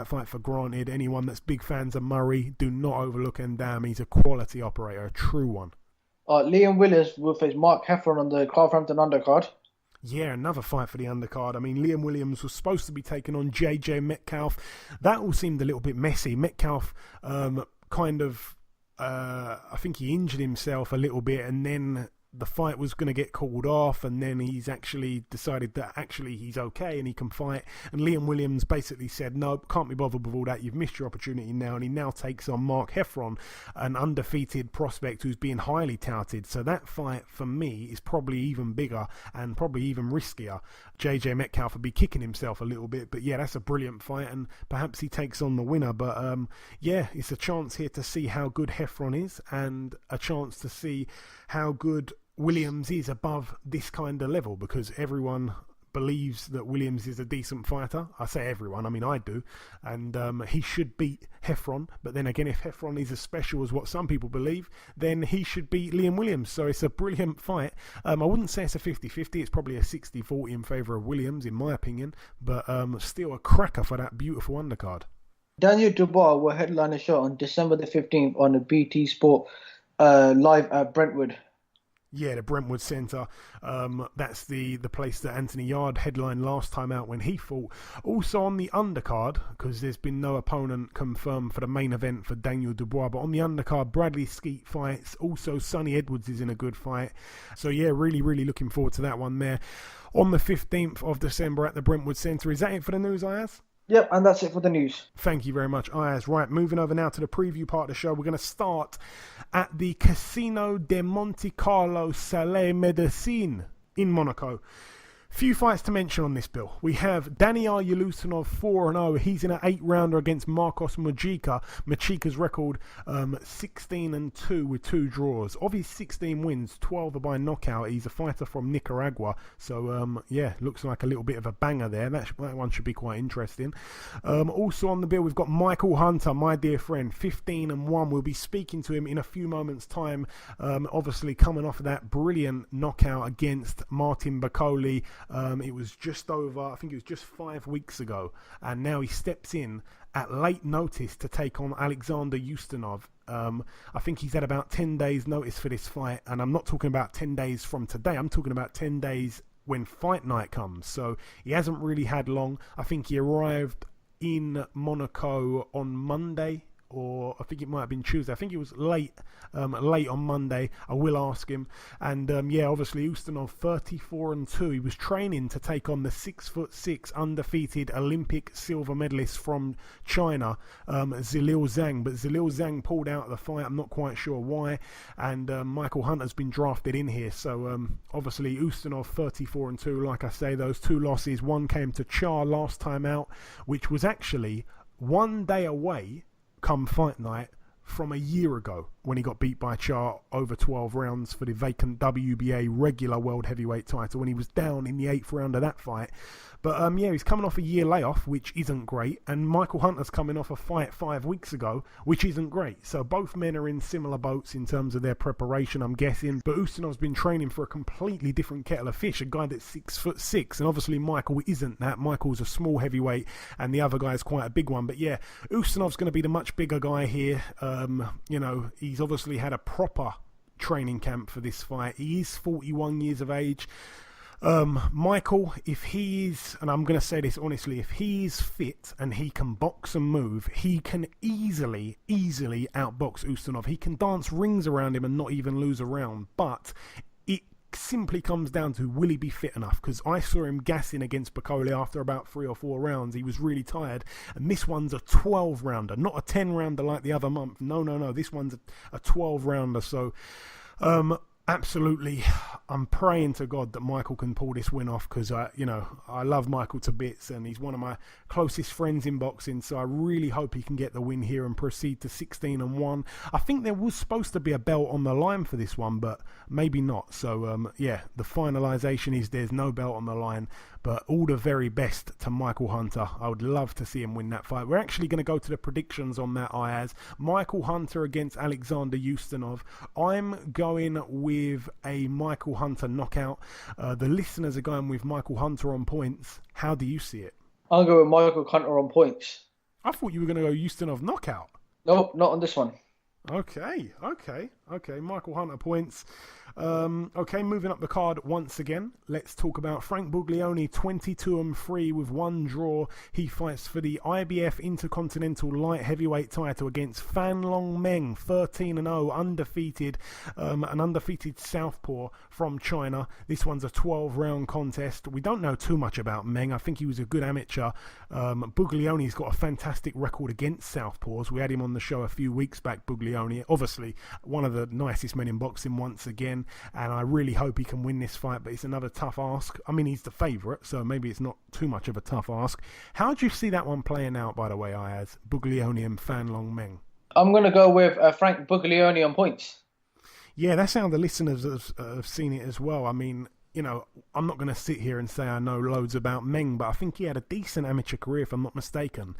fight for granted. Anyone that's big fans of Murray, do not overlook Ndam. He's a quality operator, a true one. Liam Williams will face Mark Heffron on the Carl-Frampton undercard. Yeah, another fight for the undercard. I mean, Liam Williams was supposed to be taking on JJ Metcalf. That all seemed a little bit messy. Metcalf I think he injured himself a little bit, and then the fight was going to get called off, and then he's actually decided that actually he's okay and he can fight. And Liam Williams basically said, no, can't be bothered with all that. You've missed your opportunity now. And he now takes on Mark Heffron, an undefeated prospect who's being highly touted. So that fight for me is probably even bigger and probably even riskier. JJ Metcalf would be kicking himself a little bit, but yeah, that's a brilliant fight, and perhaps he takes on the winner. But yeah, it's a chance here to see how good Heffron is, and a chance to see how good Williams is above this kind of level, because everyone believes that Williams is a decent fighter. I say everyone, I mean I do, and he should beat Heffron. But then again, if Heffron is as special as what some people believe, then he should beat Liam Williams. So it's a brilliant fight. I wouldn't say it's a 50-50, it's probably a 60-40 in favour of Williams in my opinion, but still a cracker for that beautiful undercard. Daniel Dubois will headline a show on December the 15th on the BT Sport live at Brentwood. Yeah, the Brentwood Centre. That's the place that Anthony Yard headlined last time out when he fought. Also on the undercard, because there's been no opponent confirmed for the main event for Daniel Dubois, but on the undercard, Bradley Skeet fights. Also, Sonny Edwards is in a good fight. So yeah, really, really looking forward to that one there. On the 15th of December at the Brentwood Centre. Is that it for the news, Ayaz? Yep, and that's it for the news. Thank you very much, Ayaz. Right, moving over now to the preview part of the show. We're going to start at the Casino de Monte Carlo Salé Médecine in Monaco. Few fights to mention on this bill. We have Daniel Ustinov 4-0. He's in an 8-rounder against Marcos Mojica. Mojica's record 16-2 with 2 draws. Of his 16 wins, 12 are by knockout. He's a fighter from Nicaragua. So yeah, looks like a little bit of a banger there. That one should be quite interesting. Also on the bill, we've got Michael Hunter, my dear friend, 15-1. We'll be speaking to him in a few moments' time. Obviously coming off of that brilliant knockout against Martin Bakole. It was just over, I think it was just 5 weeks ago, and now he steps in at late notice to take on Alexander Ustinov. I think he's had about 10 days notice for this fight, and I'm not talking about 10 days from today, I'm talking about 10 days when fight night comes, so he hasn't really had long. I think he arrived in Monaco on Monday or I think it might have been Tuesday. I think it was late on Monday. I will ask him. And obviously Ustinov 34-2. He was training to take on the 6'6" undefeated Olympic silver medalist from China, Zhilei Zhang. But Zhilei Zhang pulled out of the fight. I'm not quite sure why. And Michael Hunter's been drafted in here. So obviously Ustinov 34-2. Like I say, those two losses. One came to Char last time out, which was actually 1 day away come fight night from a year ago when he got beat by Char over 12 rounds for the vacant WBA regular world heavyweight title when he was down in the 8th round of that fight. But he's coming off a year layoff, which isn't great, and Michael Hunter's coming off a fight 5 weeks ago, which isn't great. So both men are in similar boats in terms of their preparation, I'm guessing. But Ustinov's been training for a completely different kettle of fish, a guy that's 6'6", and obviously Michael isn't that. Michael's a small heavyweight, and the other guy's quite a big one. But yeah, Ustinov's going to be the much bigger guy here. He's obviously had a proper training camp for this fight. He is 41 years of age. Michael, if he is, and I'm going to say this honestly, if he is fit and he can box and move, he can easily outbox Ustinov. He can dance rings around him and not even lose a round. But it simply comes down to, will he be fit enough? Because I saw him gassing against Bakole after about 3 or 4 rounds. He was really tired. And this one's a 12-rounder, not a 10-rounder like the other month. No. This one's a 12-rounder. So, absolutely, I'm praying to God that Michael can pull this win off, because I love Michael to bits and he's one of my closest friends in boxing, so I really hope he can get the win here and proceed to 16-1. I think there was supposed to be a belt on the line for this one, but maybe not. So the finalisation is there's no belt on the line, but all the very best to Michael Hunter. I would love to see him win that fight. We're actually going to go to the predictions on that, Ayaz. Michael Hunter against Alexander Ustinov. I'm going with a Michael Hunter knockout. The listeners are going with Michael Hunter on points. How do you see it? I'll go with Michael Hunter on points. I thought you were going to go Ustinov knockout. Nope, not on this one. Okay. Michael Hunter points. Moving up the card once again. Let's talk about Frank Buglioni, 22-3 with 1 draw. He fights for the IBF Intercontinental Light Heavyweight title against Fan Long Meng, 13-0, undefeated, an undefeated southpaw from China. This one's a 12-round contest. We don't know too much about Meng. I think he was a good amateur. Buglioni's got a fantastic record against southpaws. We had him on the show a few weeks back, Buglioni. Obviously, one of the nicest men in boxing once again. And I really hope he can win this fight, but it's another tough ask. I mean, he's the favourite, so maybe it's not too much of a tough ask. How do you see that one playing out, by the way, Ayaz? Buglioni and Fan Long Meng. I'm going to go with Frank Buglioni on points. Yeah, that's how the listeners have seen it as well. I mean, I'm not going to sit here and say I know loads about Meng, but I think he had a decent amateur career, if I'm not mistaken.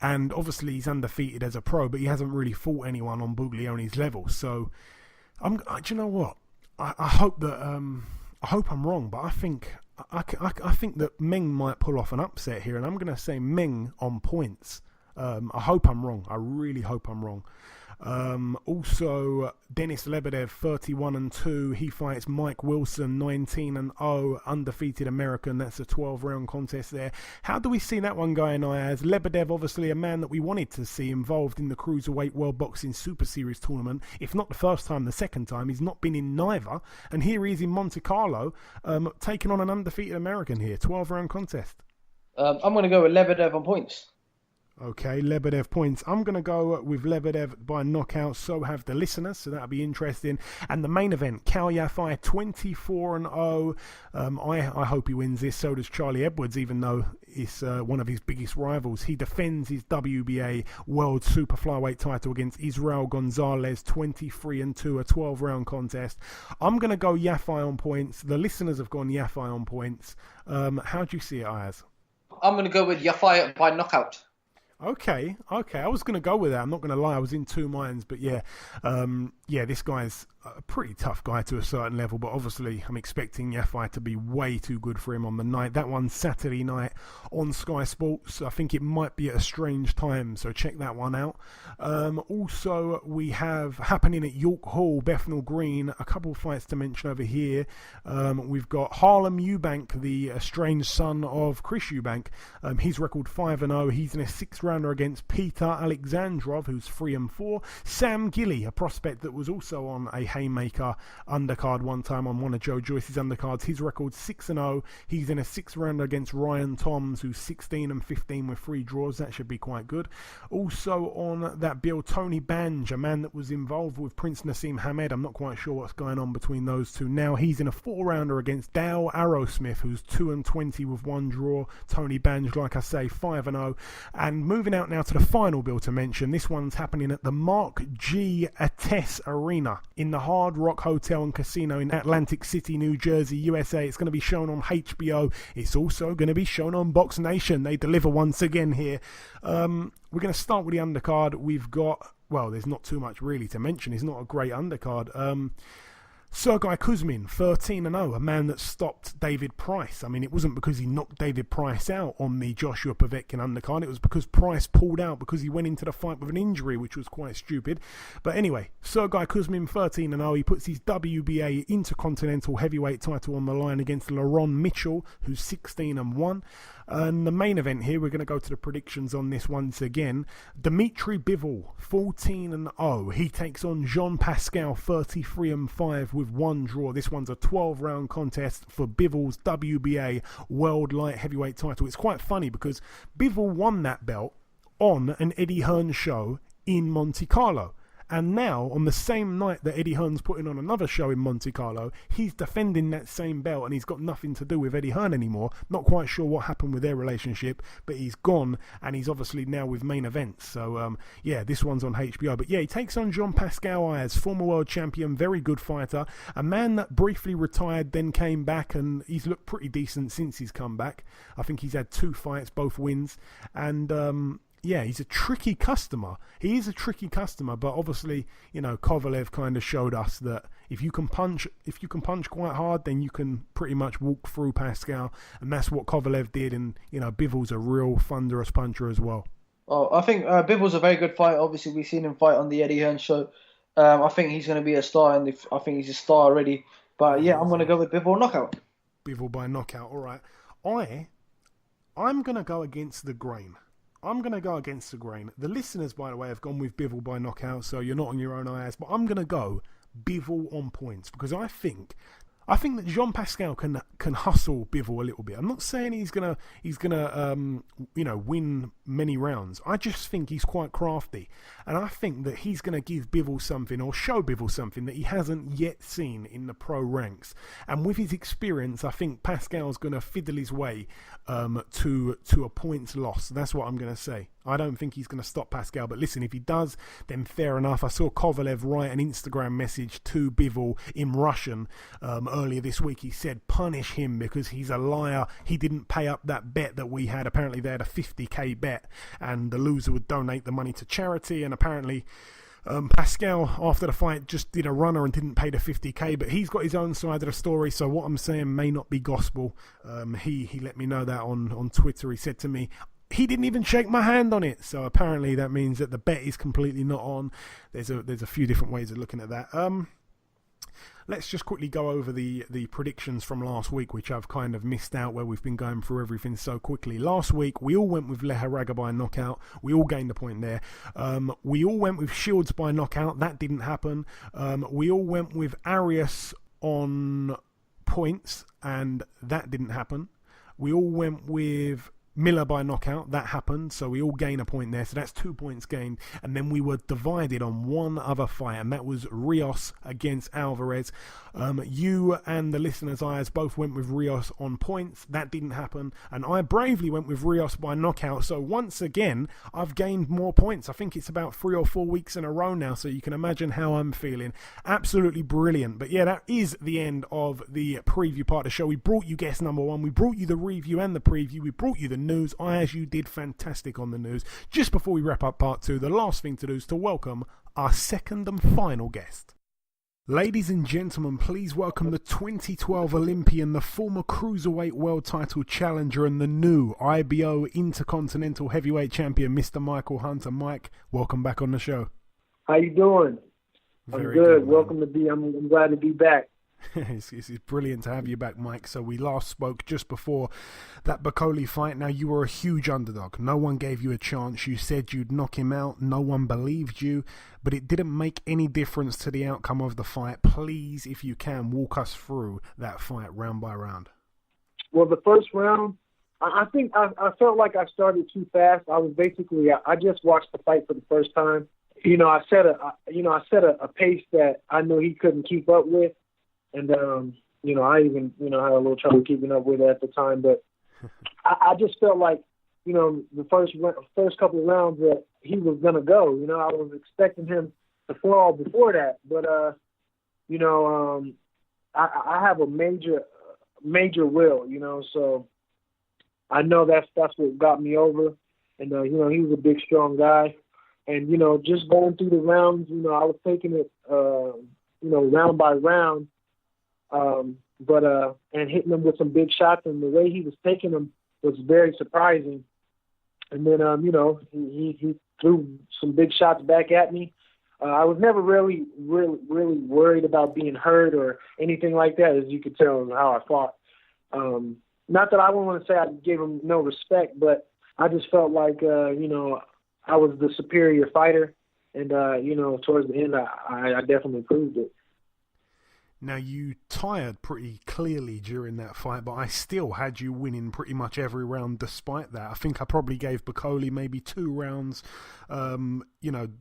And obviously he's undefeated as a pro, but he hasn't really fought anyone on Buglioni's level. So, do you know what? I hope that I hope I'm wrong, but I think that Meng might pull off an upset here, and I'm going to say Meng on points. I hope I'm wrong. I really hope I'm wrong. Also, Denis Lebedev, 31-2. He fights Mike Wilson, 19-0, undefeated American. That's a 12-round contest there. How do we see that one going, Ayaz? Lebedev, obviously a man that we wanted to see involved in the Cruiserweight World Boxing Super Series tournament. If not the first time, the second time. He's not been in neither. And here he is in Monte Carlo, taking on an undefeated American here. 12-round contest. I'm going to go with Lebedev on points. Okay, Lebedev points. I'm going to go with Lebedev by knockout, so have the listeners, so that'll be interesting. And the main event, Kal Yafai, 24-0. I hope he wins this. So does Charlie Edwards, even though it's one of his biggest rivals. He defends his WBA World Super Flyweight title against Israel Gonzalez, 23-2, a 12-round contest. I'm going to go Yafai on points. The listeners have gone Yafai on points. How do you see it, Ayaz? I'm going to go with Yafai by knockout. Okay. I was going to go with that. I'm not going to lie. I was in two minds, but this guy's a pretty tough guy to a certain level, but obviously I'm expecting Yafai to be way too good for him on the night. That one's Saturday night on Sky Sports. I think it might be at a strange time, so check that one out. Also, we have happening at York Hall, Bethnal Green, a couple of fights to mention over here. We've got Harlem Eubank, the estranged son of Chris Eubank. His record 5-0. He's in a 6-round rounder against Peter Alexandrov, who's 3-4. Sam Gilly, a prospect that was also on a haymaker undercard one time on one of Joe Joyce's undercards. His record's 6-0. He's in a 6-rounder against Ryan Toms, who's 16-15 with 3 draws. That should be quite good. Also on that bill, Tony Banj, a man that was involved with Prince Nassim Hamed. I'm not quite sure what's going on between those two now. He's in a 4-rounder against Dow Arrowsmith, who's 2-20 with 1 draw. Tony Banj, like I say, 5-0. And moving out now to the final bill to mention, this one's happening at the Mark G. Attess Arena in the Hard Rock Hotel and Casino in Atlantic City, New Jersey, USA. It's going to be shown on HBO. It's also going to be shown on Box Nation. They deliver once again here. We're going to start with the undercard. We've got, well, there's not too much really to mention. It's not a great undercard. Sergey Kuzmin, 13-0, a man that stopped David Price. I mean, it wasn't because he knocked David Price out on the Joshua Povetkin undercard. It was because Price pulled out because he went into the fight with an injury, which was quite stupid. But anyway, Sergey Kuzmin, 13-0. He puts his WBA Intercontinental Heavyweight title on the line against Laron Mitchell, who's 16-1. And the main event here, we're going to go to the predictions on this once again. Dimitri Bivol, 14-0. He takes on Jean Pascal, 33-5 with 1 draw. This one's a 12-round contest for Bivol's WBA World Light Heavyweight title. It's quite funny because Bivol won that belt on an Eddie Hearn show in Monte Carlo. And now, on the same night that Eddie Hearn's putting on another show in Monte Carlo, he's defending that same belt and he's got nothing to do with Eddie Hearn anymore. Not quite sure what happened with their relationship, but he's gone and he's obviously now with Main Events. So, yeah, this one's on HBO. But yeah, he takes on Jean Pascal Ayaz, former world champion, very good fighter. A man that briefly retired, then came back, and he's looked pretty decent since he's come back. I think he's had 2 fights, both wins. And, yeah, he's a tricky customer. He is a tricky customer, but obviously, you know, Kovalev kind of showed us that if you can punch quite hard, then you can pretty much walk through Pascal, and that's what Kovalev did. And you know, Bivol's a real thunderous puncher as well. Oh, I think Bivol's a very good fighter. Obviously, we've seen him fight on the Eddie Hearn show. I think he's going to be a star, and I think he's a star already. But yeah, I'm going to go with Bivol knockout. Bivol by knockout. All right. I'm going to go against the grain. The listeners, by the way, have gone with Bivol by knockout, so you're not on your own, Ayaz. But I'm going to go Bivol on points because I think that Jean Pascal can hustle Bivol a little bit. I'm not saying he's gonna win many rounds. I just think he's quite crafty, and I think that he's gonna give Bivol something or show Bivol something that he hasn't yet seen in the pro ranks. And with his experience, I think Pascal's gonna fiddle his way to a points loss. That's what I'm gonna say. I don't think he's going to stop Pascal, but listen, if he does, then fair enough. I saw Kovalev write an Instagram message to Bivol in Russian earlier this week. He said, punish him because he's a liar. He didn't pay up that bet that we had. Apparently they had a 50k bet and the loser would donate the money to charity, and apparently Pascal, after the fight, just did a runner and didn't pay the 50k, but he's got his own side of the story, so what I'm saying may not be gospel. He let me know that on Twitter. He said to me, he didn't even shake my hand on it. So apparently that means that the bet is completely not on. There's a few different ways of looking at that. Let's just quickly go over the predictions from last week, which I've kind of missed out where we've been going through everything so quickly. Last week, we all went with Leharaga by knockout. We all gained a point there. We all went with Shields by knockout. That didn't happen. We all went with Arias on points, and that didn't happen. We all went with Miller by knockout. That happened, so we all gain a point there, so that's 2 points gained. And then we were divided on one other fight, and that was Rios against Alvarez. You and the listeners' eyes both went with Rios on points. That didn't happen, and I bravely went with Rios by knockout. So once again, I've gained more points. I think it's about 3 or 4 weeks in a row now, so you can imagine how I'm feeling. Absolutely brilliant. But yeah, that is the end of the preview part of the show. We brought you guest number 1. We brought you the review and the preview. We brought you the news. Ayaz, you did fantastic on the news. Just before we wrap up part 2, the last thing to do is to welcome our second and final guest. Ladies and gentlemen, please welcome the 2012 Olympian, the former Cruiserweight World Title Challenger, and the new IBO Intercontinental Heavyweight Champion, Mr. Michael Hunter. Mike, welcome back on the show. How you doing? Very I'm good. man. Welcome to be. I'm glad to be back. It's brilliant to have you back, Mike. So we last spoke just before that Bakole fight. Now, you were a huge underdog. No one gave you a chance. You said you'd knock him out. No one believed you, but it didn't make any difference to the outcome of the fight. Please, if you can, walk us through that fight round by round. Well, the first round, I think I felt like I started too fast. I just watched the fight for the first time. I set a pace that I knew he couldn't keep up with. And, I even, had a little trouble keeping up with it at the time. But I just felt like, the first couple of rounds that he was going to go. I was expecting him to fall before that. But, I have a major will, so I know that's what got me over. And, he was a big, strong guy. And, just going through the rounds, I was taking it, round by round. And hitting him with some big shots, and the way he was taking them was very surprising. And then, he threw some big shots back at me. I was never really worried about being hurt or anything like that, as you could tell how I fought. Not that I wouldn't want to say I gave him no respect, but I just felt like, I was the superior fighter. And, towards the end, I definitely proved it. Now, you tired pretty clearly during that fight, but I still had you winning pretty much every round despite that. I think I probably gave Bakole maybe 2 rounds,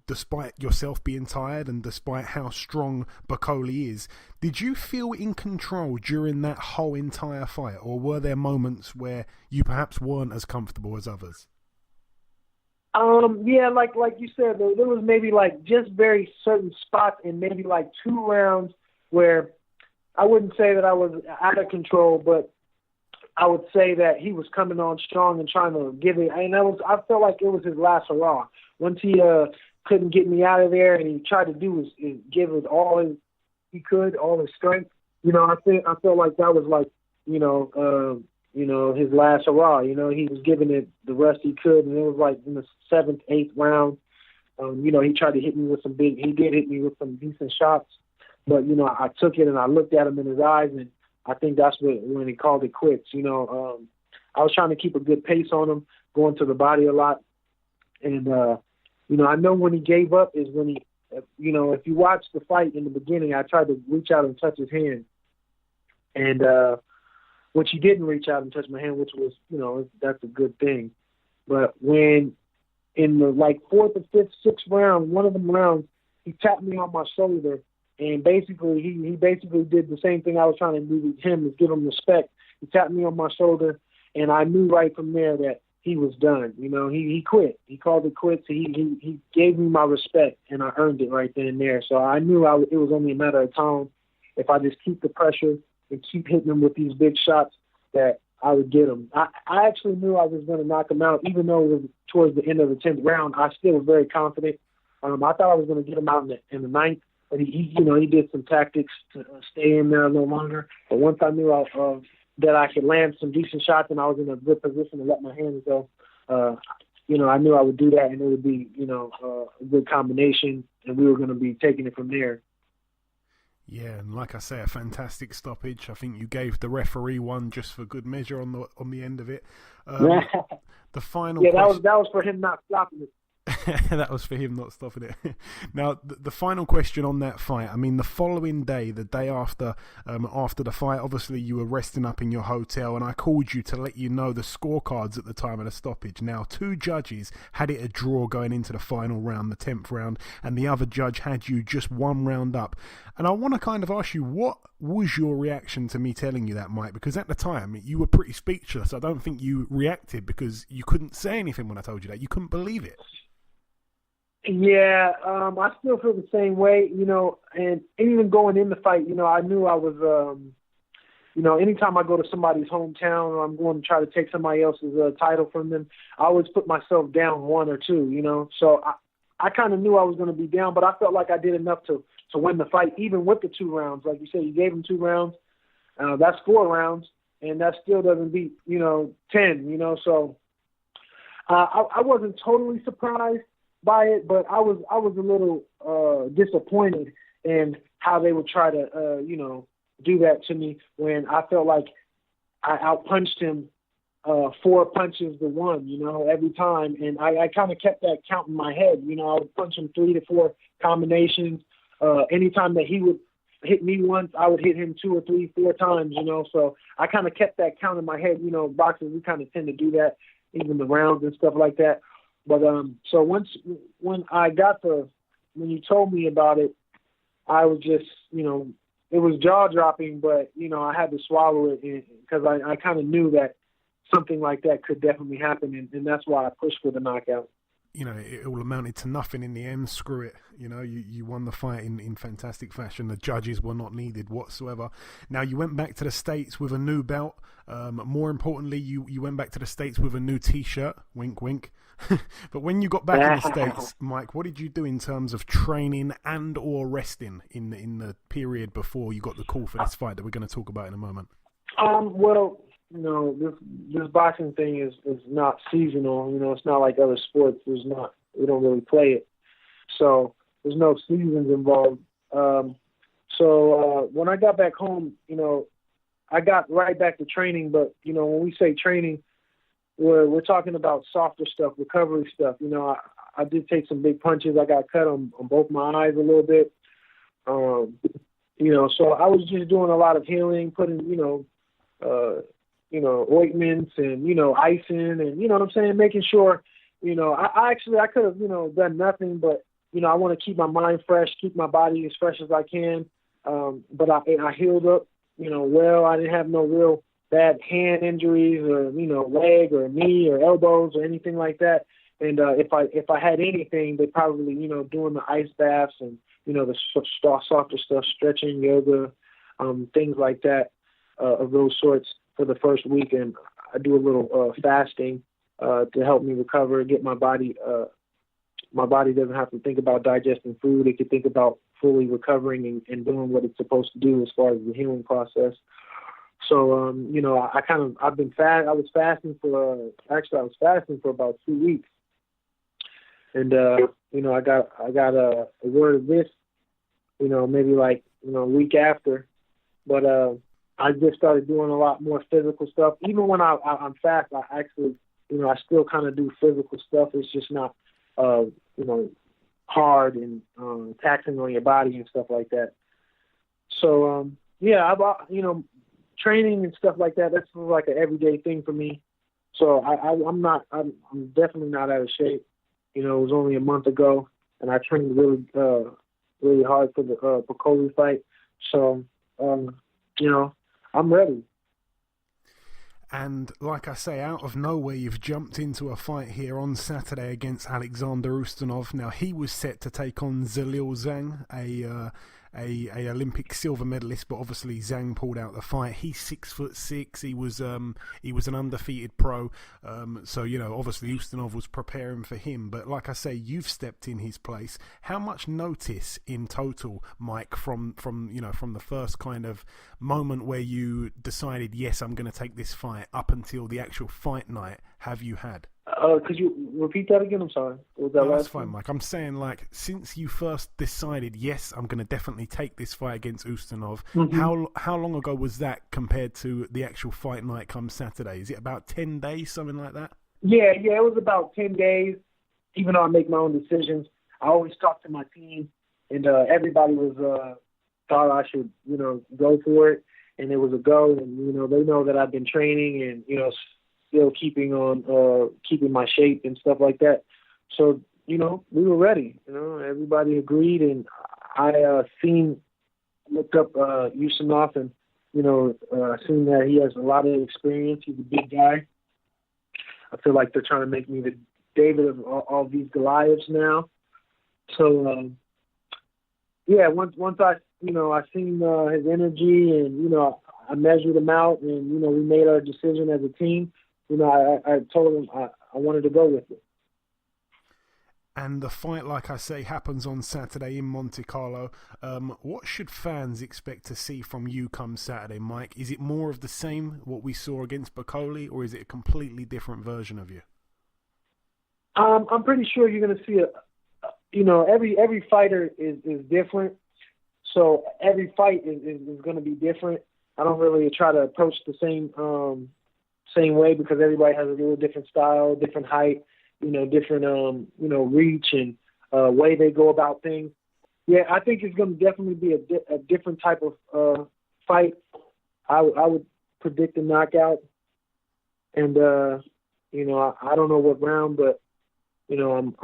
despite yourself being tired and despite how strong Bakole is. Did you feel in control during that whole entire fight, or were there moments where you perhaps weren't as comfortable as others? Yeah, like you said, there was maybe just very certain spots in maybe 2 rounds where I wouldn't say that I was out of control, but I would say that he was coming on strong and trying to give it. And I felt like it was his last hurrah. Once he couldn't get me out of there, and he tried to do is give it all he could, all his strength. I felt like that was his last hurrah. He was giving it the rest he could, and it was in the 7th, 8th round. He tried to hit me with he did hit me with some decent shots. But, I took it and I looked at him in his eyes, and I think that's when he called it quits. I was trying to keep a good pace on him, going to the body a lot. And, I know when he gave up is when he, if you watch the fight in the beginning, I tried to reach out and touch his hand. And which he didn't reach out and touch my hand, which was, that's a good thing. But when in the 4th or 5th, 6th round, one of them rounds, he tapped me on my shoulder. And basically, he basically did the same thing I was trying to do with him, is give him respect. He tapped me on my shoulder, and I knew right from there that he was done. He quit. He called it quits. He gave me my respect, and I earned it right then and there. So I knew it was only a matter of time. If I just keep the pressure and keep hitting him with these big shots, that I would get him. I actually knew I was going to knock him out, even though it was towards the end of the 10th round. I still was very confident. I thought I was going to get him out in the 9th. But he did some tactics to stay in there a little longer. But once I knew that I could land some decent shots and I was in a good position to let my hands go, I knew I would do that, and it would be, a good combination, and we were going to be taking it from there. Yeah, and like I say, a fantastic stoppage. I think you gave the referee one just for good measure on the end of it. The final. Yeah, that was for him not stopping it. That was for him not stopping it. Now, the final question on that fight. I mean, the following day, the day after the fight, obviously you were resting up in your hotel, and I called you to let you know the scorecards at the time of the stoppage. Now, 2 judges had it a draw going into the final round, the 10th round, and the other judge had you just 1 round up. And I want to kind of ask you, what was your reaction to me telling you that, Mike? Because at the time, you were pretty speechless. I don't think you reacted because you couldn't say anything when I told you that. You couldn't believe it. Yeah, I still feel the same way, and even going in the fight, I knew I was, anytime I go to somebody's hometown or I'm going to try to take somebody else's title from them, I always put myself down 1 or 2, So I kind of knew I was going to be down, but I felt like I did enough to win the fight, even with the 2 rounds. Like you said, you gave him 2 rounds. That's 4 rounds, and that still doesn't beat, 10, So I wasn't totally surprised by it, but I was a little disappointed in how they would try to do that to me when I felt like I outpunched him 4 punches to 1, every time. And I kind of kept that count in my head. I would punch him 3 to 4 combinations. Anytime that he would hit me once, I would hit him 2 or 3, 4 times, So I kind of kept that count in my head. Boxers, we kind of tend to do that, even the rounds and stuff like that. But so when you told me about it, I was just, it was jaw-dropping, but, I had to swallow it because I kind of knew that something like that could definitely happen, and that's why I pushed for the knockout. It all amounted to nothing in the end. Screw it. You won the fight in fantastic fashion. The judges were not needed whatsoever. Now, you went back to the States with a new belt. More importantly, you went back to the States with a new T-shirt. Wink, wink. But when you got back in the States, Mike, what did you do in terms of training and or resting in the period before you got the call for this fight that we're going to talk about in a moment? Well, this boxing thing is not seasonal. It's not like other sports. We don't really play it. So there's no seasons involved. So when I got back home, I got right back to training. But, when we say training, we're talking about softer stuff, recovery stuff. I did take some big punches. I got cut on both my eyes a little bit. So I was just doing a lot of healing, putting, ointments and, icing and, what I'm saying, making sure, I could have, done nothing, but, I want to keep my mind fresh, keep my body as fresh as I can. But I healed up, well. I didn't have no real bad hand injuries or, leg or knee or elbows or anything like that. And if I had anything, they probably, doing the ice baths and, the softer stuff, stretching, yoga, things like that, of those sorts for the first week. And I do a little fasting to help me recover, get my body doesn't have to think about digesting food. It can think about fully recovering and doing what it's supposed to do as far as the healing process. So, I was fasting for about 2 weeks. And, I got a word of this, maybe like, a week after. But I just started doing a lot more physical stuff. Even when I'm fast, I actually, I still kind of do physical stuff. It's just not, hard and taxing on your body and stuff like that. So, training and stuff like that, that's like an everyday thing for me. So I'm definitely not out of shape. It was only a month ago, and I trained really hard for the Bakole fight. So, I'm ready. And like I say, out of nowhere, you've jumped into a fight here on Saturday against Alexander Ustinov. Now, he was set to take on Zhilei Zhang, a Olympic silver medalist, but obviously Zhang pulled out the fight. He's 6'6". He was an undefeated pro. So obviously Ustinov was preparing for him. But like I say, you've stepped in his place. How much notice in total, Mike, from the first kind of moment where you decided, yes, I'm going to take this fight, up until the actual fight night, have you had? Could you repeat that again? I'm sorry. That's fine, Mike. I'm saying, since you first decided, yes, I'm going to definitely take this fight against Ustinov, how long ago was that compared to the actual fight night come Saturday? Is it about 10 days, something like that? Yeah, it was about 10 days. Even though I make my own decisions, I always talk to my team, and everybody was thought I should, go for it, and it was a go. And they know that I've been training and still keeping my shape and stuff like that. So, we were ready. Everybody agreed, and I looked up Ustinov and, seen that he has a lot of experience. He's a big guy. I feel like they're trying to make me the David of all these Goliaths now. So, once I seen his energy and, I measured him out and, we made our decision as a team. I told him I wanted to go with it. And the fight, like I say, happens on Saturday in Monte Carlo. What should fans expect to see from you come Saturday, Mike? Is it more of the same, what we saw against Bakole, or is it a completely different version of you? I'm pretty sure you're going to see every fighter is different. So every fight is going to be different. I don't really try to approach the same way because everybody has a little different style, different height, different reach and way they go about things. Yeah, I think it's going to definitely be a different type of fight. I would predict a knockout, and I don't know what round, but I'm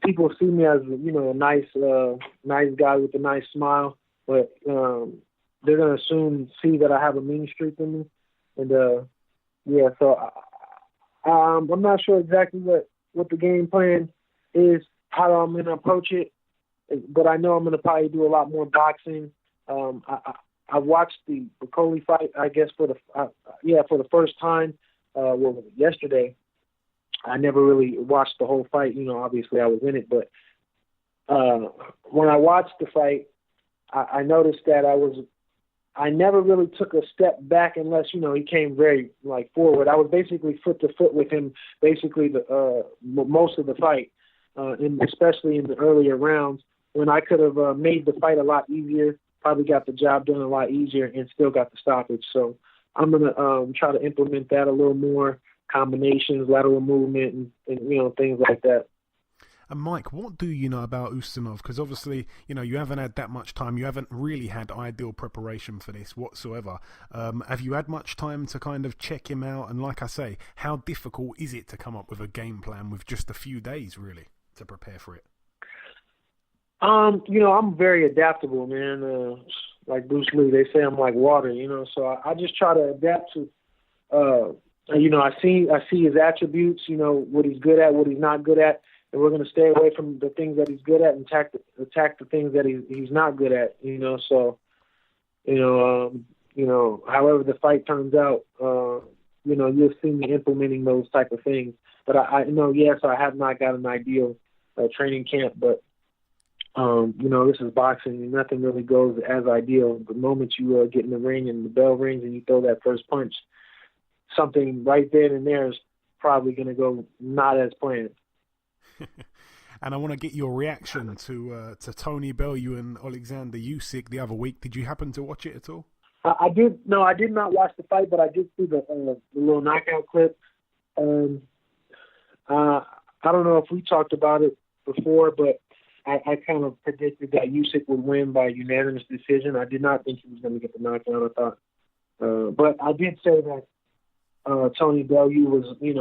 people see me as a nice guy with a nice smile, but they're gonna see that I have a mean streak in me, and so I'm not sure exactly what the game plan is, how I'm gonna approach it, but I know I'm gonna probably do a lot more boxing. I watched the Bakole fight, I guess for the first time. Yesterday. I never really watched the whole fight. Obviously I was in it, but when I watched the fight, I noticed that I never really took a step back unless, he came very forward. I was basically foot to foot with him basically most of the fight, and especially in the earlier rounds when I could have made the fight a lot easier, probably got the job done a lot easier and still got the stoppage. So I'm going to try to implement that a little more, combinations, lateral movement, and things like that. And Mike, what do you know about Ustinov? Because obviously, you haven't had that much time. You haven't really had ideal preparation for this whatsoever. Have you had much time to kind of check him out? And like I say, how difficult is it to come up with a game plan with just a few days, really, to prepare for it? I'm very adaptable, man. Like Bruce Lee, they say I'm like water, so I just try to adapt to, I see his attributes, what he's good at, what he's not good at, and we're going to stay away from the things that he's good at and attack the things that he's not good at, so, however the fight turns out, you'll see me implementing those type of things. But I know, yes, I have not got an ideal training camp, but this is boxing and nothing really goes as ideal. The moment you get in the ring and the bell rings and you throw that first punch, something right then and there is probably going to go not as planned. And I want to get your reaction to Tony Bellew and Alexander Usyk the other week. Did you happen to watch it at all? I did. No, I did not watch the fight, but I did see the little knockout clip. I don't know if we talked about it before, but I kind of predicted that Usyk would win by unanimous decision. I did not think he was going to get the knockout, I thought. But I did say that Tony Bellew was, he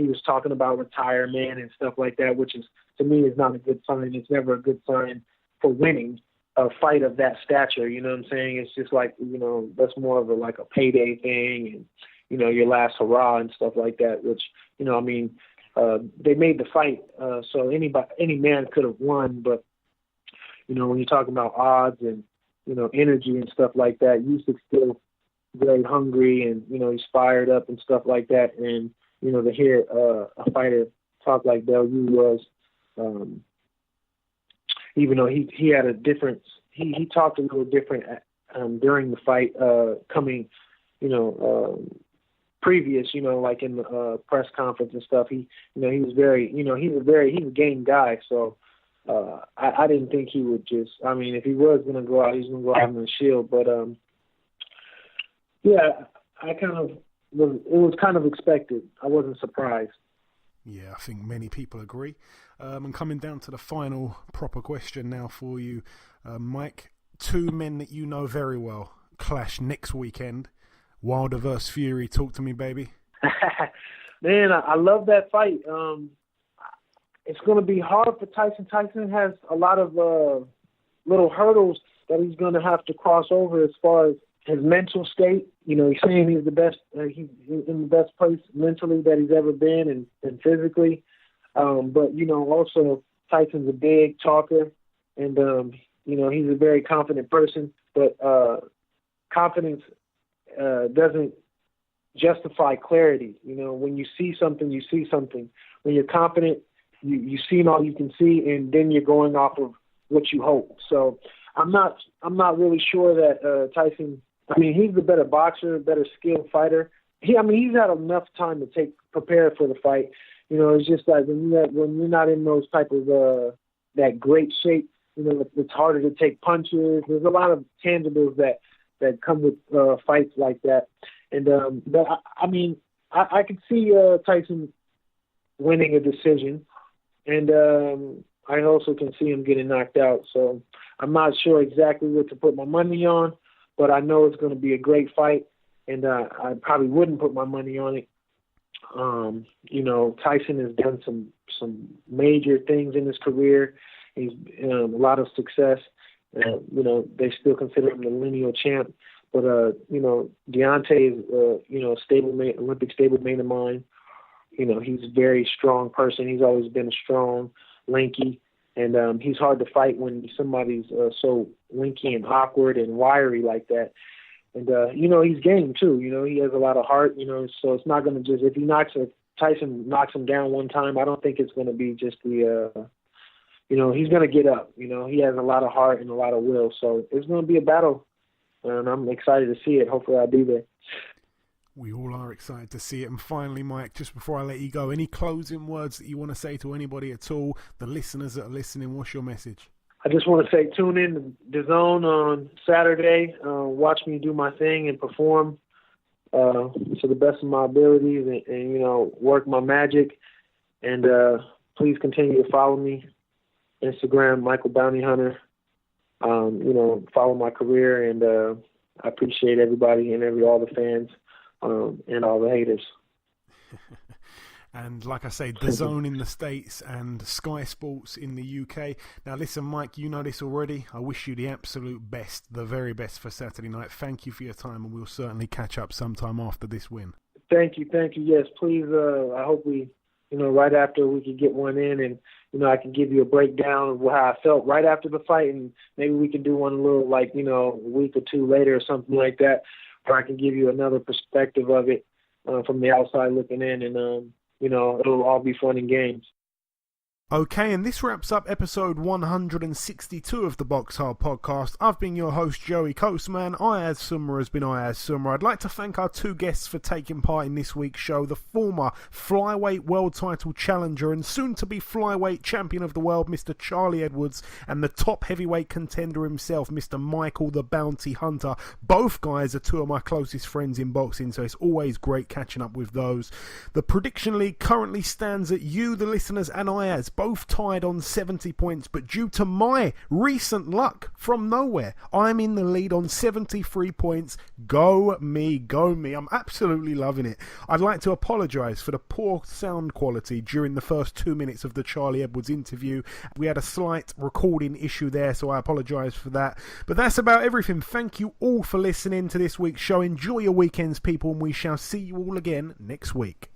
was talking about retirement and stuff like that, which is, to me, is not a good sign. It's never a good sign for winning a fight of that stature. You know what I'm saying? It's just like, that's more of a payday thing and, your last hurrah and stuff like that, which, they made the fight, so any man could have won. But, when you're talking about odds and, energy and stuff like that, Usyk's still very hungry and, he's fired up and stuff like that. And, to hear a fighter talk like Bellew was, even though he had a difference, he talked a little different during the fight, coming, previous, like in the press conference and stuff. He was very, he's a game guy. So I didn't think he would just, if he was going to go out, he was going to go out in the shield. But it was kind of expected. I wasn't surprised. Yeah, I think many people agree. And coming down to the final proper question now for you, Mike, two men that you know very well clash next weekend. Wilder versus Fury. Talk to me, baby. Man, I love that fight. It's going to be hard for Tyson. Tyson has a lot of little hurdles that he's going to have to cross over as far as his mental state. He's saying he's the best. He's in the best place mentally that he's ever been and physically. But also Tyson's a big talker, and he's a very confident person. But confidence doesn't justify clarity. When you see something, you see something. When you're confident, you've seen all you can see, and then you're going off of what you hope. So I'm not really sure that Tyson. He's the better boxer, better skilled fighter. He's had enough time to prepare for the fight. It's just like when you're not in those type of that great shape. it's harder to take punches. There's a lot of tangibles that come with fights like that. And but I could see Tyson winning a decision, and I also can see him getting knocked out. So I'm not sure exactly what to put my money on, but I know it's going to be a great fight, and I probably wouldn't put my money on it. Tyson has done some major things in his career. He's a lot of success. They still consider him the lineal champ. But Deontay is Olympic stablemate of mine. He's a very strong person. He's always been strong, lanky, and he's hard to fight when somebody's so lanky and awkward and wiry like that. And he's game too. He has a lot of heart. So it's not going to just, if Tyson knocks him down one time, I don't think it's going to be just the he's going to get up. He has a lot of heart and a lot of will. So it's going to be a battle, and I'm excited to see it. Hopefully I'll be there. We all are excited to see it. And finally, Mike, just before I let you go, any closing words that you want to say to anybody at all, the listeners that are listening? What's your message? I just want to say tune in to DAZN on Saturday. Watch me do my thing and perform to the best of my abilities and work my magic. And please continue to follow me. Instagram, Michael Bounty Hunter. Follow my career, and I appreciate everybody and all the fans and all the haters. And like I say, DAZN in the States and Sky Sports in the UK. Now listen, Mike, you know this already. I wish you the absolute best, the very best for Saturday night. Thank you for your time, and we'll certainly catch up sometime after this win. Thank you. Yes, please. I hope we, right after we can get one in, and I can give you a breakdown of how I felt right after the fight, and maybe we can do one a little a week or two later or something like that, where I can give you another perspective of it from the outside looking in, and it'll all be fun and games. Okay, and this wraps up episode 162 of the BoxHard Podcast. I've been your host, Joey Coastman. Ayaz Sumra has been Ayaz Sumra. I'd like to thank our two guests for taking part in this week's show. The former flyweight world title challenger and soon-to-be flyweight champion of the world, Mr. Charlie Edwards, and the top heavyweight contender himself, Mr. Michael the Bounty Hunter. Both guys are two of my closest friends in boxing, so it's always great catching up with those. The Prediction League currently stands at you, the listeners, and Ayaz, both tied on 70 points, but due to my recent luck from nowhere, I'm in the lead on 73 points. Go me, go me. I'm absolutely loving it. I'd like to apologise for the poor sound quality during the first 2 minutes of the Charlie Edwards interview. We had a slight recording issue there, so I apologise for that. But that's about everything. Thank you all for listening to this week's show. Enjoy your weekends, people, and we shall see you all again next week.